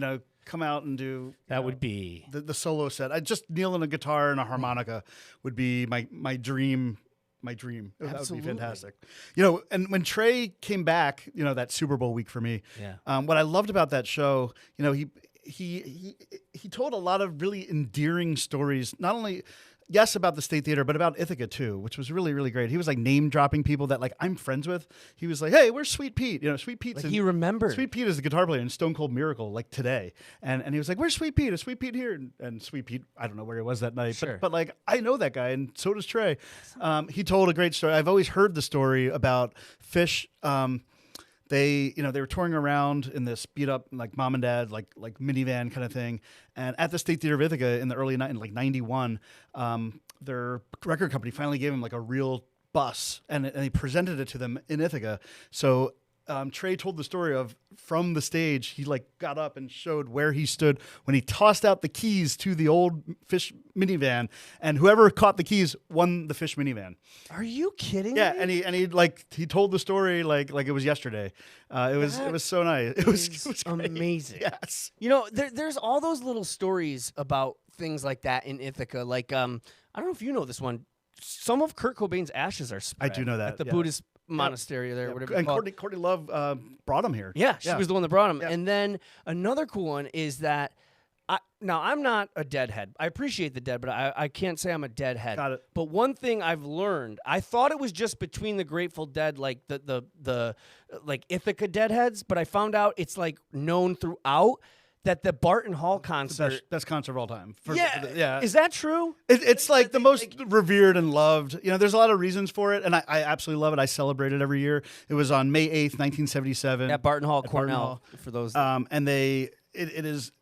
come out and do That would be the solo set. I just Neil and a guitar and a harmonica would be my dream. My dream. That would be fantastic. And when Trey came back, that Super Bowl week for me. Yeah. What I loved about that show, he told a lot of really endearing stories. Not only about the State Theater, but about Ithaca too, which was really, really great. He was like name dropping people that like I'm friends with. He was like, "Hey, where's Sweet Pete?" Sweet Pete's. Like he remembered. Sweet Pete is the guitar player in Stone Cold Miracle, like today. And he was like, "Where's Sweet Pete? Is Sweet Pete here?" And Sweet Pete, I don't know where he was that night, Sure. but like I know that guy, and so does Trey. He told a great story. I've always heard the story about Fish. They were touring around in this beat up like mom and dad like minivan kind of thing, and at the State Theatre of Ithaca in the early like 91, their record company finally gave him like a real bus, and they presented it to them in Ithaca. So Trey told the story of from the stage, he like got up and showed where he stood when he tossed out the keys to the old Fish minivan, and whoever caught the keys won the Fish minivan. Are you kidding? Yeah, me? and he told the story like it was yesterday. It was so nice. It was great. Amazing. Yes. There's all those little stories about things like that in Ithaca. Like I don't know if you know this one. Some of Kurt Cobain's ashes are spread. I do know that. At the Buddhist monastery there, whatever. And Courtney Love brought him here. Yeah, she was the one that brought him. Yeah. And then another cool one is that now I'm not a deadhead. I appreciate the Dead, but I can't say I'm a deadhead. Got it. But one thing I've learned, I thought it was just between the Grateful Dead, like the like Ithaca Deadheads, but I found out it's like known throughout. That the Barton Hall concert, best concert of all time. Yeah. Is that true? It's like the most revered and loved. There's a lot of reasons for it, and I absolutely love it. I celebrate it every year. It was on May 8th, 1977. At Barton Hall, Cornell, Hall. for those. And it is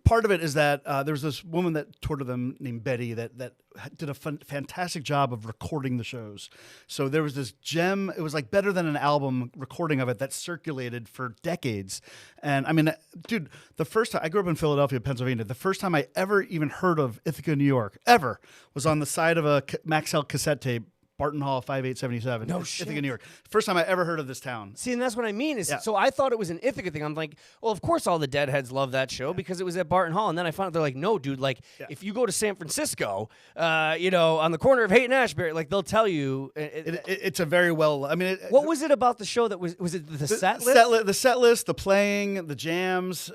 part of it is that there was this woman that toured with them named Betty that did a fantastic job of recording the shows. So there was this gem. It was like better than an album recording of it that circulated for decades. And I mean, dude, the first time I grew up in Philadelphia, Pennsylvania, the first time I ever even heard of Ithaca, New York, ever was on the side of a Maxell cassette tape. Barton Hall, 5877. No shit. Ithaca, New York. First time I ever heard of this town. See, and that's what I mean. So I thought it was an Ithaca thing. I'm like, well, of course all the Deadheads love that show because it was at Barton Hall. And then I found out they're like, no, dude, like if you go to San Francisco, on the corner of Haight and Ashbury, like they'll tell you. It's a very well. I mean, what was it about the show that was it the set list? The set list, the playing, the jams,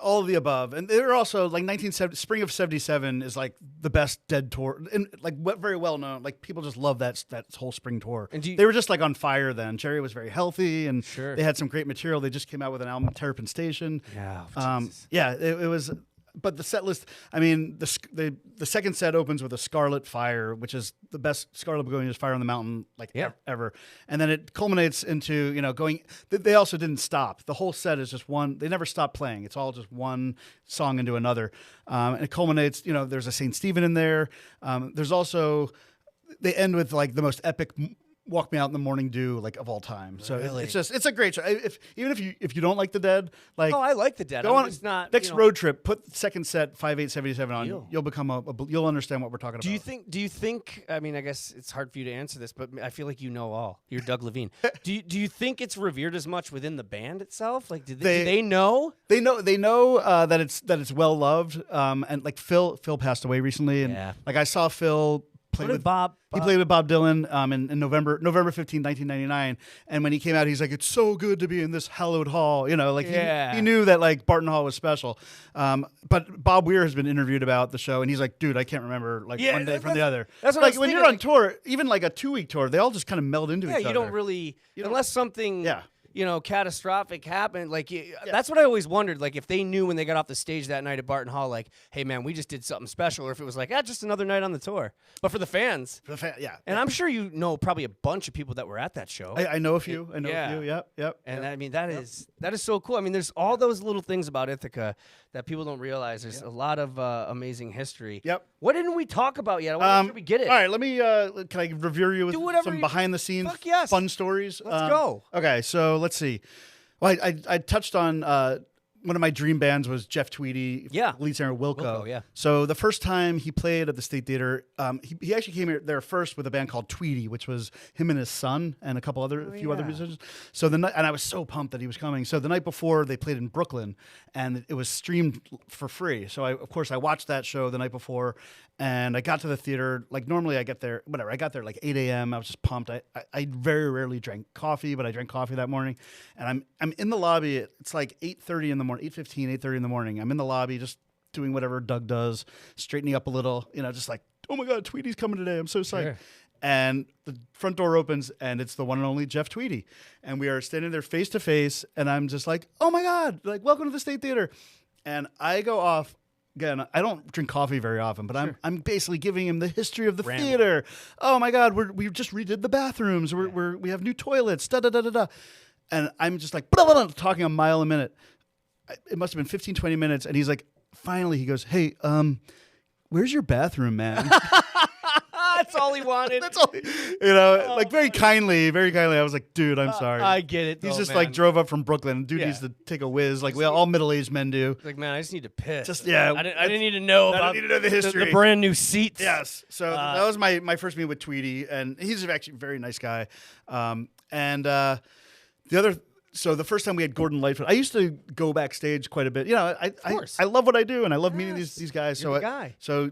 all of the above. And they were also like spring of 77 is like the best Dead tour, and like very well known. Like people just love that whole spring tour. And they were just like on fire then. Jerry was very healthy, and they had some great material. They just came out with an album, Terrapin Station. Yeah, it was. But the set list, I mean, the second set opens with a Scarlet Fire, which is the best Scarlet Begonias Fire on the Mountain ever. And then it culminates into, going, they also didn't stop. The whole set is just one, they never stop playing. It's all just one song into another. And it culminates, there's a St. Stephen in there. There's also, they end with like the most epic Walk Me Out in the Morning Dew like of all time. So Really? it's a great show. Even if you don't like the Dead, like I like the Dead. go on just not next road trip. Put second set 5877 on. You'll become you'll understand what we're talking about. Do you think? I mean, I guess it's hard for you to answer this, but I feel like you know all. You're Doug Levine. Do you think it's revered as much within the band itself? Like, do they know? They know that it's well loved. And like Phil passed away recently, and like I saw Phil. He played with Bob Dylan in November 15, 1999. And when he came out, he's like, it's so good to be in this hallowed hall. He knew that like Barton Hall was special. But Bob Weir has been interviewed about the show, and he's like, dude, I can't remember one day from the other. That's what like I was when thinking, you're on tour, even like a 2-week tour, they all just kind of meld into each other. Yeah, you don't really, unless something. Yeah. Catastrophic happened. Like, that's what I always wondered. Like, if they knew when they got off the stage that night at Barton Hall, like, hey, man, we just did something special. Or if it was like, just another night on the tour. But for the fans. Yeah. And I'm sure you know probably a bunch of people that were at that show. I know a few. A few. Yep. And I mean, that is so cool. I mean, there's all those little things about Ithaca that people don't realize. There's a lot of amazing history. Yep. What didn't we talk about yet? I want to make sure we get it. All right, let me, can I revere you with some behind-the-scenes fun stories? Let's go. Okay, so let's see. Well, I touched on one of my dream bands was Jeff Tweedy, Yeah. lead singer Wilco. Wilco, yeah. So the first time he played at the State Theater, he actually came there first with a band called Tweedy, which was him and his son and a couple other, a few other musicians. So and I was so pumped that he was coming. So the night before they played in Brooklyn, and it was streamed for free. So of course I watched that show the night before, and I got to the theater. Like normally I get there, whatever. I got there like 8 a.m. I was just pumped. I very rarely drank coffee, but I drank coffee that morning, and I'm in the lobby. It's like 8:30 in the morning, 8:15, 8:30 in the morning. I'm in the lobby just doing whatever Doug does, straightening up a little, just like, oh my God, Tweedy's coming today. I'm so psyched. Sure. And the front door opens, and it's the one and only Jeff Tweedy. And we are standing there face to face, and I'm just like, oh my God, like, welcome to the State Theater. And I go off. Again, I don't drink coffee very often, but I'm basically giving him the history of the theater. Oh my God, we just redid the bathrooms. We have new toilets. Da da da da da. And I'm just like blah, blah, blah, talking a mile a minute. It must have been 15, 20 minutes, and he's like, finally, he goes, "Hey, where's your bathroom, man?" That's all he wanted. That's all. Like very kindly. I was like, dude, I'm sorry. I get it. He's just like drove up from Brooklyn. Dude needs to take a whiz, like all middle-aged men do. Like, man, I just need to piss. Just I didn't need to know about the history, the brand new seats. Yes. So that was my first meeting with Tweedy, and he's actually a very nice guy. So the first time we had Gordon Lightfoot, I used to go backstage quite a bit. I love what I do, and I love meeting these guys. You're the guy. So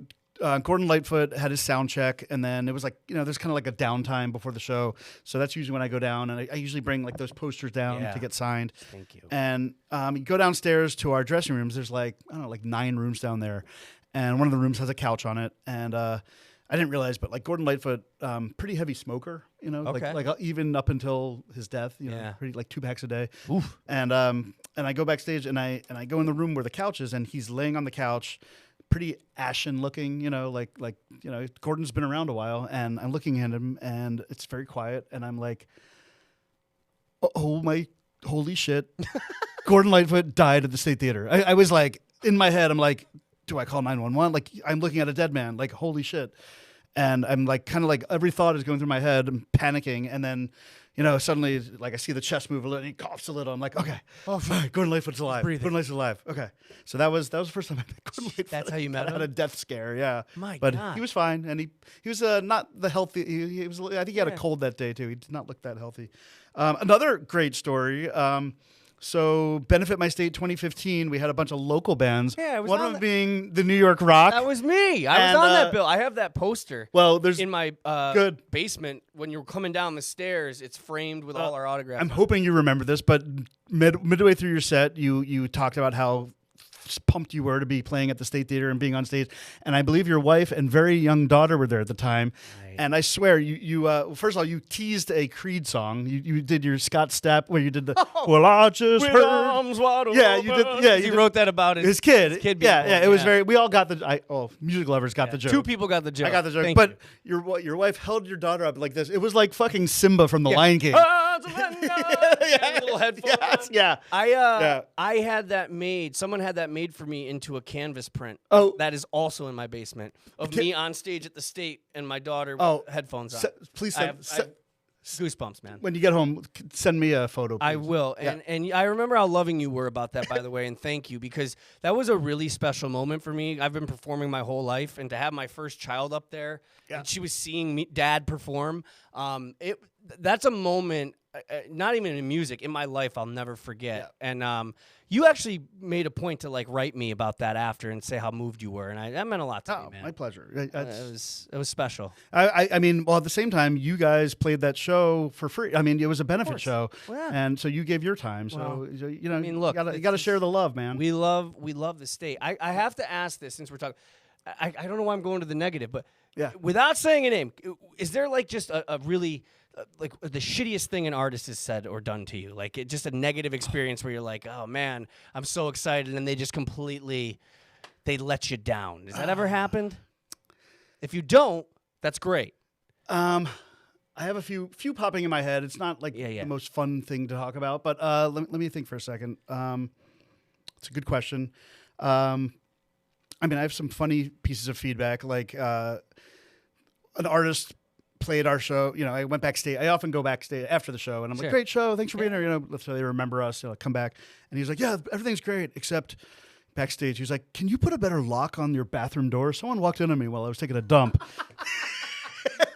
Gordon Lightfoot had his sound check, and then it was like, there's kind of like a downtime before the show. So that's usually when I go down, and I usually bring like those posters down to get signed. Thank you. And you go downstairs to our dressing rooms. There's like 9 rooms down there, and one of the rooms has a couch on it. And I didn't realize, but like Gordon Lightfoot, pretty heavy smoker, like even up until his death, pretty like 2 packs a day. Oof. And I go backstage and I go in the room where the couch is, and he's laying on the couch, pretty ashen looking, Gordon's been around a while, and I'm looking at him, and it's very quiet, and I'm like, oh my, holy shit, Gordon Lightfoot died at the State Theater. I was like, in my head, I'm like, do I call 911? Like, I'm looking at a dead man, like, holy shit. And I'm like, kind of like every thought is going through my head. I'm panicking. And then, suddenly, like, I see the chest move a little, and he coughs a little. I'm like, okay, Gordon Lightfoot's alive. Gordon Lightfoot's alive. Okay. So that was the first time I met Gordon Lightfoot. That's how you met him? I had a death scare, yeah. But he was fine. And he was not the healthy. He was, I think he had a cold that day, too. He did not look that healthy. Another great story. So Benefit My State 2015, we had a bunch of local bands. Yeah, one of them being the New York Rock. That was me. I was on that bill. I have that poster. Well, there's in my basement when you're coming down the stairs. It's framed with all our autographs. I'm hoping you remember this, but midway through your set, you talked about how pumped you were to be playing at the State Theater and being on stage, and I believe your wife and very young daughter were there at the time. Right. And I swear, you first of all, you teased a Creed song. You did your Scott Stapp where you did the well, I just heard. Arms wide yeah, you did. Yeah, he wrote that about his kid. Yeah, it was very. We all got the. Music lovers got the joke. 2 people got the joke. I got the joke. Thank but your wife held your daughter up like this. It was like fucking Simba from The Lion King. Little headphones. Yeah. I had that made. Someone had that made for me into a canvas print. Oh, that is also in my basement of me on stage at the State and my daughter with headphones on. Please send. Goosebumps, man. When you get home, send me a photo, please. I will. And I remember how loving you were about that, by the way, and thank you, because that was a really special moment for me. I've been performing my whole life, and to have my first child up there, and she was seeing Dad perform, that's a moment, not even in music, in my life I'll never forget. Yeah. And you actually made a point to like write me about that after and say how moved you were, and that meant a lot to me, man. My pleasure. It was special. I mean, well, at the same time, you guys played that show for free. I mean, it was a benefit show, and so you gave your time. So I mean, look, you got to share the love, man. We love the State. I have to ask this since we're talking. I don't know why I'm going to the negative, but without saying a name, is there like just a really like the shittiest thing an artist has said or done to you, like just a negative experience where you're like, oh man, I'm so excited, and they just completely let you down? Has that ever happened? If you don't, that's great. I have a few popping in my head. It's not like the most fun thing to talk about, but let me think for a second. It's a good question. I mean, I have some funny pieces of feedback, like an artist played our show. You know, I went backstage. I often go backstage after the show, and I'm like, "Great show, thanks for being here." You know, so they remember us. You know, come back, and he's like, "Yeah, everything's great," except backstage. He's like, "Can you put a better lock on your bathroom door?" Someone walked in on me while I was taking a dump.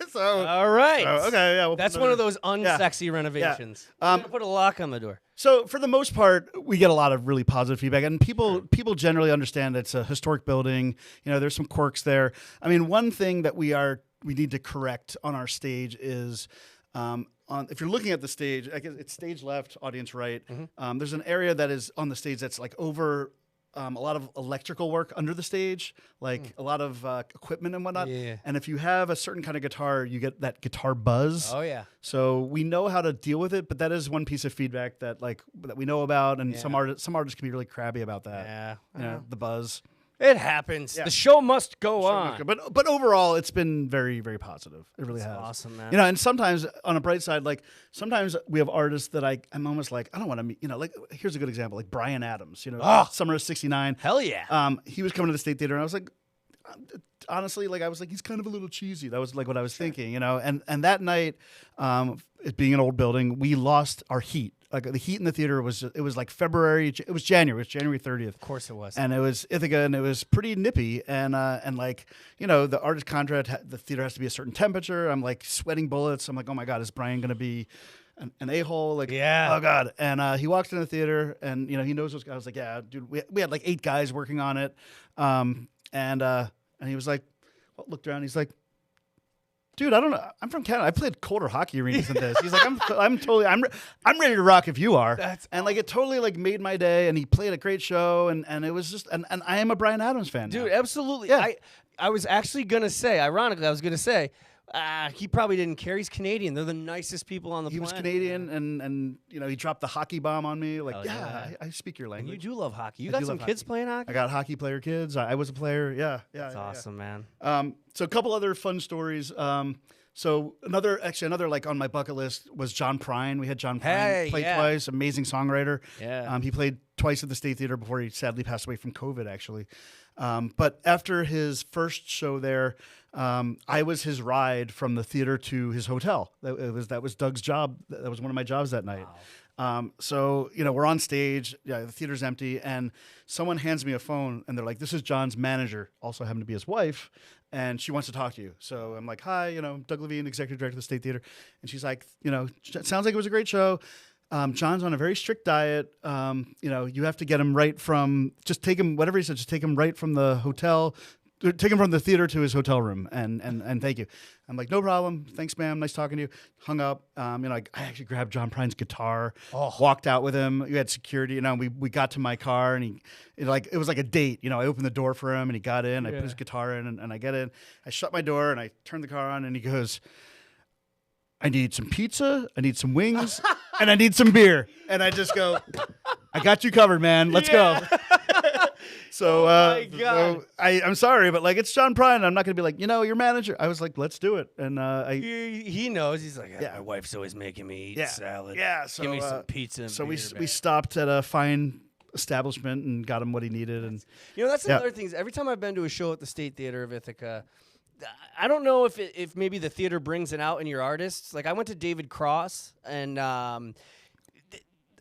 So all right, okay, yeah, that's one of those unsexy renovations. Put a lock on the door. So for the most part, we get a lot of really positive feedback, and people generally understand it's a historic building. You know, there's some quirks there. I mean, one thing that we need to correct on our stage is if you're looking at the stage, I guess it's stage left, audience right. There's an area that is on the stage that's like over a lot of electrical work under the stage, like a lot of equipment and whatnot. Yeah. And if you have a certain kind of guitar, you get that guitar buzz. Oh yeah. So we know how to deal with it, but that is one piece of feedback that we know about, and some artists can be really crabby about that. Yeah. You know, the buzz. It happens. The show must go on. But overall, it's been very, very positive. It really has. Awesome, man. You know, and sometimes on a bright side, like sometimes we have artists that I'm almost like, I don't want to meet. You know, like here's a good example, like Bryan Adams. You know, Summer of '69. Hell yeah. He was coming to the State Theater, and I was like, honestly, like I was like, he's kind of a little cheesy. That was like what I was thinking. You know, and that night, it being an old building, we lost our heat. Like the heat in the theater was like February. It was January. It was January 30th. Of course it was. And it was Ithaca, and it was pretty nippy. And like, you know, the artist contract, the theater has to be a certain temperature. I'm like sweating bullets. I'm like, oh my God, is Bryan going to be an a-hole? Like, yeah. Oh God. And he walked in the theater, and you know, he knows what's. I was like, yeah, dude. We had like 8 guys working on it. And he was like, looked around. He's like, dude, I don't know. I'm from Canada. I played colder hockey arenas than this. He's like, I'm ready to rock if you are. And like it totally like made my day. And he played a great show. And it was just and I am a Bryan Adams fan. Dude, now. absolutely. Yeah. I was actually gonna say, ironically, I was gonna say, he probably didn't care. He's Canadian. They're the nicest people on the planet. He was Canadian, and you know, he dropped the hockey bomb on me. Like, I speak your And language. you do love hockey. You got some kids playing hockey? I got hockey player kids. I was a player. Yeah. That's awesome, man. So a couple other fun stories. So another like on my bucket list was John Prine. We had John Prine play twice. Amazing songwriter. Yeah. He played twice at the State Theater before he sadly passed away from COVID, actually. But after his first show there, I was his ride from the theater to his hotel. That was Doug's job. That was one of my jobs that night. Wow. So, you know, we're on stage, the theater's empty, and someone hands me a phone, and they're like, this is John's manager, also happened to be his wife, and she wants to talk to you. So I'm like, hi, you know, Doug Levine, executive director of the State Theater. And she's like, you know, sounds like it was a great show. John's on a very strict diet. You know, you have to get him right from, just take him, whatever he said, just take him right from the hotel, take him from the theater to his hotel room, and thank you. I'm like, no problem. Thanks, ma'am. Nice talking to you. Hung up. You know, I actually grabbed John Prine's guitar, walked out with him. We had security. You know, we got to my car, and it was like a date. You know, I opened the door for him, and he got in. I put his guitar in, and I get in. I shut my door, and I turned the car on, and he goes, I need some pizza, I need some wings, and I need some beer. And I just go, I got you covered, man. Let's go. So, my God. So I'm sorry, but like it's John Prine. I'm not going to be like, you know, your manager. I was like, let's do it. And he knows. He's like, my wife's always making me eat salad. Yeah, so give me some pizza. And so beer, we stopped at a fine establishment and got him what he needed. And you know, that's another thing. Is every time I've been to a show at the State Theater of Ithaca, I don't know if maybe the theater brings it out in your artists. Like I went to David Cross, and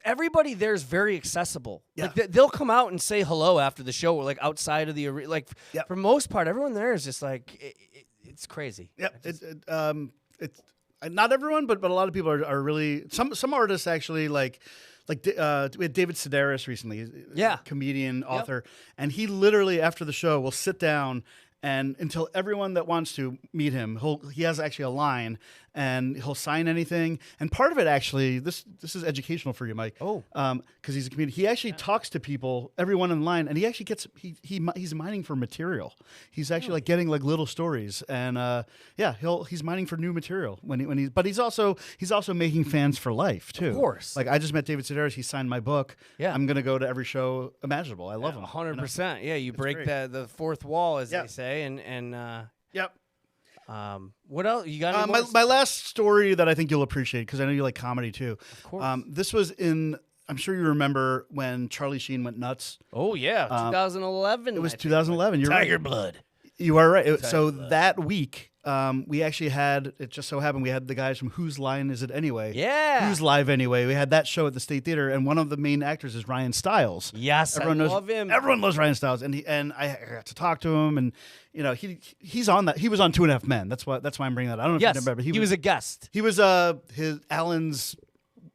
everybody there is very accessible. Yeah. Like they'll come out and say hello after the show, or like outside of the arena. Like for most part, everyone there is just like it's crazy. Yeah, it's not everyone, but a lot of people are really some artists actually like. We had David Sedaris recently, comedian, author, and he literally after the show will sit down and until everyone that wants to meet him, he has actually a line, and he'll sign anything. And part of it actually, this is educational for you, Mike. Oh, because he's a comedian. He actually talks to people, everyone in line, and he actually gets he's mining for material. He's actually like getting like little stories, and he's mining for new material but he's also making fans for life too. Of course. Like I just met David Sedaris. He signed my book. Yeah, I'm gonna go to every show imaginable. I love him. 100%. Yeah, you break the fourth wall, as they say, and yep. What else? You got any my last story that I think you'll appreciate, because I know you like comedy too. Of course. This was I'm sure you remember when Charlie Sheen went nuts. Oh yeah, 2011. It was 2011. You're Tiger right. Blood. You are right. So that week, we actually had, it just so happened, we had the guys from Whose Line Is It Anyway? Yeah. Who's Live Anyway? We had that show at the State Theater, and one of the main actors is Ryan Stiles. Yes, I love him. Everyone loves Ryan Stiles, and I got to talk to him, and he's on that. He was on 2.5 Men. That's why I'm bringing that. I don't know if you remember. He was a guest. He was his Alan's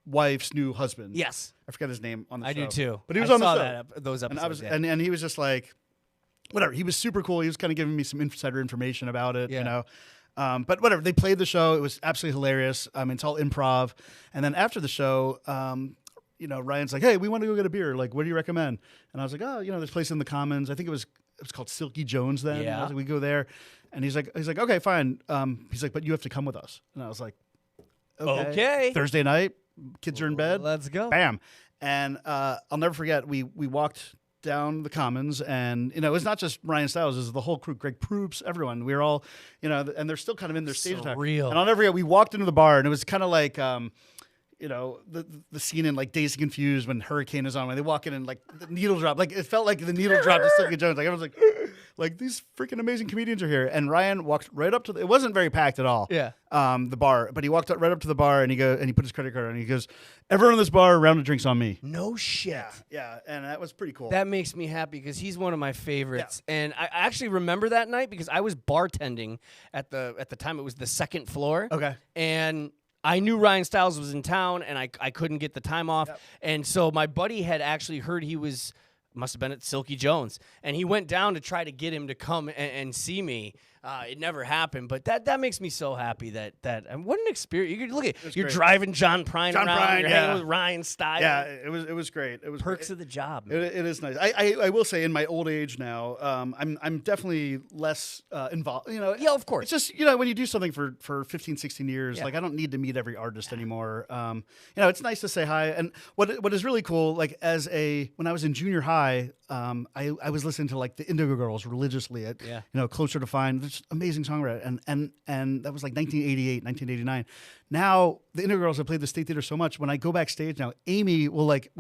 wife's new husband. Yes, I forget his name on the show. I do too. But he was on the show. Those episodes. And he was just like, whatever. He was super cool. He was kind of giving me some insider information about it. But whatever. They played the show. It was absolutely hilarious. It's all improv. And then after the show, Ryan's like, "Hey, we want to go get a beer. Like, what do you recommend?" And I was like, "Oh, this place in the Commons. I think it was called Silky Jones then." Yeah. And I was like, we go there, and he's like, "Okay, fine." He's like, "But you have to come with us." And I was like, "Okay." Thursday night, kids are in bed. Let's go. Bam. And I'll never forget. We walked down the Commons, and it was not just Ryan Stiles, it was the whole crew, Greg Proops, everyone. We were all, and they're still kind of in their stage time. Surreal. And I'll never forget, we walked into the bar, and it was kind of like the scene in like Dazed and Confused when Hurricane is on, when they walk in and like the needle drop, like it felt like the needle dropped to Silky Jones. Like everyone's like these freaking amazing comedians are here. And Ryan walked right up to it wasn't very packed at all. Yeah. The bar, but he walked right up to the bar and he put his credit card on and he goes, "Everyone in this bar, a round of drinks on me." No shit. Yeah, and that was pretty cool. That makes me happy because he's one of my favorites. Yeah. And I actually remember that night because I was bartending at the time. It was the second floor. Okay. And I knew Ryan Stiles was in town, and I couldn't get the time off. Yep. And so my buddy had actually heard he must have been at Silky Jones, and he went down to try to get him to come and see me. It never happened, but that makes me so happy that and what an experience. You could look at you're great. driving John Prine around, you're hanging with Ryan Stiles. Yeah, it was great. It was perks of the job. It is nice. I will say in my old age now, I'm definitely less involved. Yeah, of course. It's just when you do something for 15, 16 years, like I don't need to meet every artist anymore. It's nice to say hi. And what is really cool, like when I was in junior high, I was listening to like the Indigo Girls religiously at Closer to Find. There's amazing songwriter, and that was like 1988, 1989. Now the Indigo Girls have played the State Theater so much. When I go backstage now, Amy will like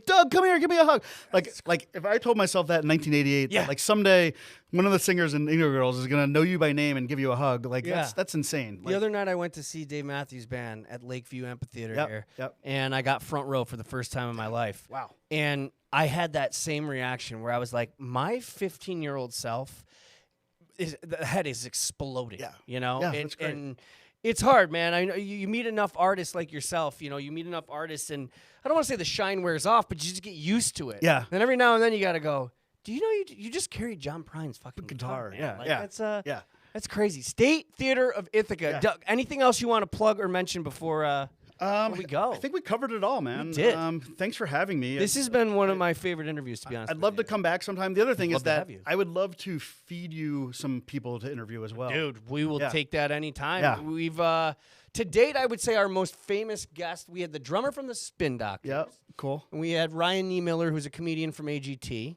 Doug, come here, give me a hug. Like if I told myself that in 1988, that, like someday one of the singers in Indigo Girls is gonna know you by name and give you a hug. Like that's insane. The other night I went to see Dave Matthews Band at Lakeview Amphitheater here, and I got front row for the first time in my life. Wow. And I had that same reaction where I was like, my 15-year-old self, the head is exploding. Yeah. Yeah, that's great. And it's hard, man. I know you meet enough artists like yourself. You meet enough artists, and I don't want to say the shine wears off, but you just get used to it. Yeah. And every now and then you got to go, do you know you just carried John Prine's fucking guitar? Man. That's crazy. State Theater of Ithaca. Yeah. Doug, anything else you want to plug or mention before we go? I think we covered it all, man. We did. Thanks for having me. This has been one of my favorite interviews, to be honest. I'd love to come back sometime. The other thing is that you. I would love to feed you some people to interview as well. Dude, we will take that anytime. Yeah. We've to date, I would say our most famous guest, we had the drummer from the Spin Doctors. Yeah, cool. And we had Ryan Niemiller, who's a comedian from AGT.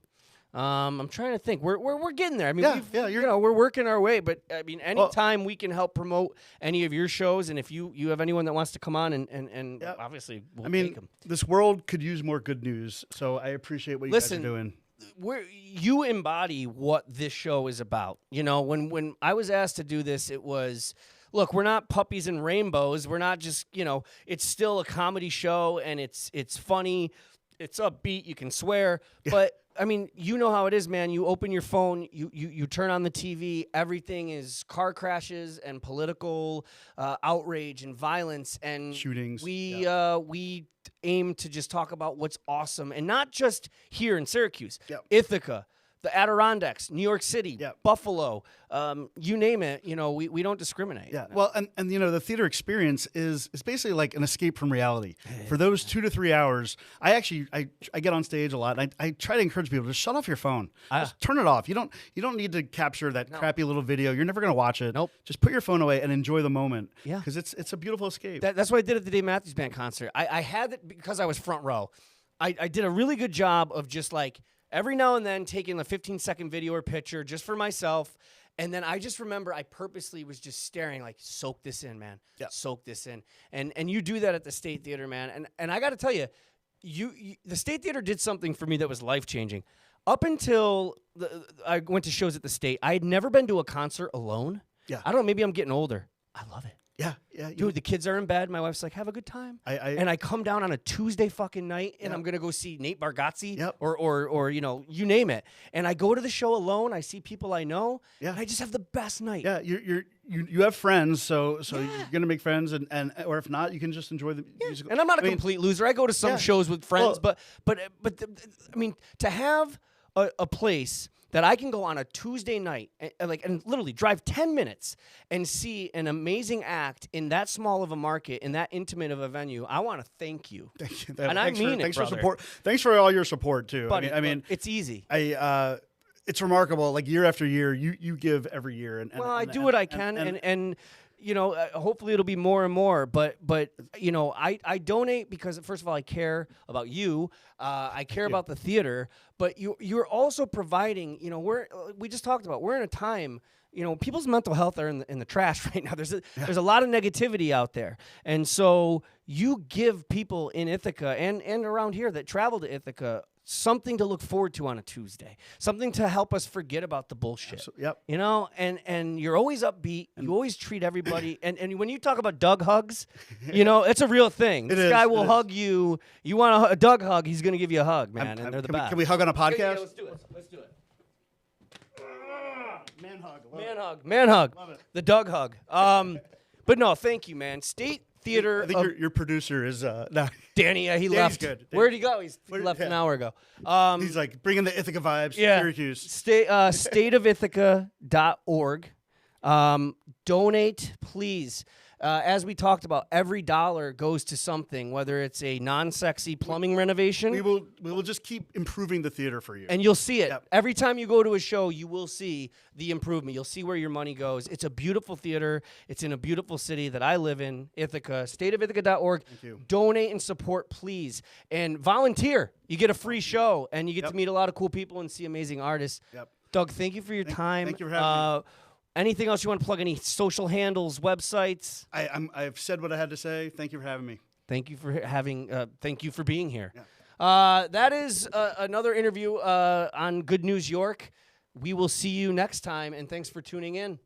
I'm trying to think. We're getting there. I mean, we're working our way. But I mean, anytime we can help promote any of your shows, and if you have anyone that wants to come on and obviously we'll take them. This world could use more good news. So I appreciate what you guys are doing. You embody what this show is about. When I was asked to do this, it was, look, we're not puppies and rainbows. We're not just, it's still a comedy show, and it's funny, it's upbeat, you can swear, but I mean, you know how it is, man. You open your phone, you turn on the TV, everything is car crashes and political outrage and violence and shootings. We aim to just talk about what's awesome, and not just here in Syracuse, Ithaca, the Adirondacks, New York City, Buffalo, you name it. We don't discriminate. Yeah. Well, and the theater experience is basically like an escape from reality. For those 2 to 3 hours, I get on stage a lot. And I try to encourage people to shut off your phone. Just turn it off. You don't need to capture that crappy little video. You're never gonna watch it. Nope. Just put your phone away and enjoy the moment. Yeah. Because it's a beautiful escape. That's what I did at the Dave Matthews Band concert. I had it because I was front row. I did a really good job of just like every now and then taking a 15-second video or picture just for myself. And then I just remember I purposely was just staring like, soak this in, man. Yeah. Soak this in. And you do that at the State Theater, man. And I got to tell you, the State Theater did something for me that was life-changing. Up until I went to shows at the State, I had never been to a concert alone. Yeah. I don't know, maybe I'm getting older. I love it. Yeah, yeah. Dude, the kids are in bed. My wife's like, have a good time. And I come down on a Tuesday fucking night, and I'm going to go see Nate Bargatze or you name it. And I go to the show alone. I see people I know. Yeah. And I just have the best night. Yeah, you have friends, so you're gonna make friends, and or if not, you can just enjoy the music. And I'm not a complete loser. I go to some shows with friends, but I mean, to have a place that I can go on a Tuesday night and literally drive 10 minutes and see an amazing act in that small of a market, in that intimate of a venue. I want to thank you. Thank you. And I mean it, thanks brother. for support. Thanks for all your support too. Buddy, I mean, it's easy. It's remarkable. Like year after year, you give every year. And I do what I can, and hopefully it'll be more and more. But I donate because first of all, I care about you. I care about the theater. But you're also providing. We just talked about. We're in a time. People's mental health are in the trash right now. There's a lot of negativity out there, and so you give people in Ithaca and around here that travel to Ithaca something to look forward to on a Tuesday, something to help us forget about the bullshit. Yep. And you're always upbeat. You always treat everybody. And when you talk about Doug hugs, it's a real thing. This guy will hug you. You want a Doug hug, he's going to give you a hug, man. And they're the best. Can we hug on a podcast? Yeah, let's do it. Man hug. Man hug. Love it. The Doug hug. But no, thank you, man. State Theatre. I think your producer is Danny. He left. Good. Where'd he go? He left an hour ago. He's like bringing the Ithaca vibes. Syracuse. Stateofithaca.org. Donate, please. As we talked about, every dollar goes to something, whether it's a non-sexy plumbing renovation. We will just keep improving the theater for you. And you'll see it. Yep. Every time you go to a show, you will see the improvement. You'll see where your money goes. It's a beautiful theater. It's in a beautiful city that I live in, Ithaca. Stateofithaca.org. Thank you. Donate and support, please. And volunteer. You get a free show, and you get to meet a lot of cool people and see amazing artists. Yep. Doug, thank you for your time. Thank you for having me. Anything else you want to plug? Any social handles, websites? I've said what I had to say. Thank you for having me. Thank you for thank you for being here. Yeah. That is another interview on Good News York. We will see you next time, and thanks for tuning in.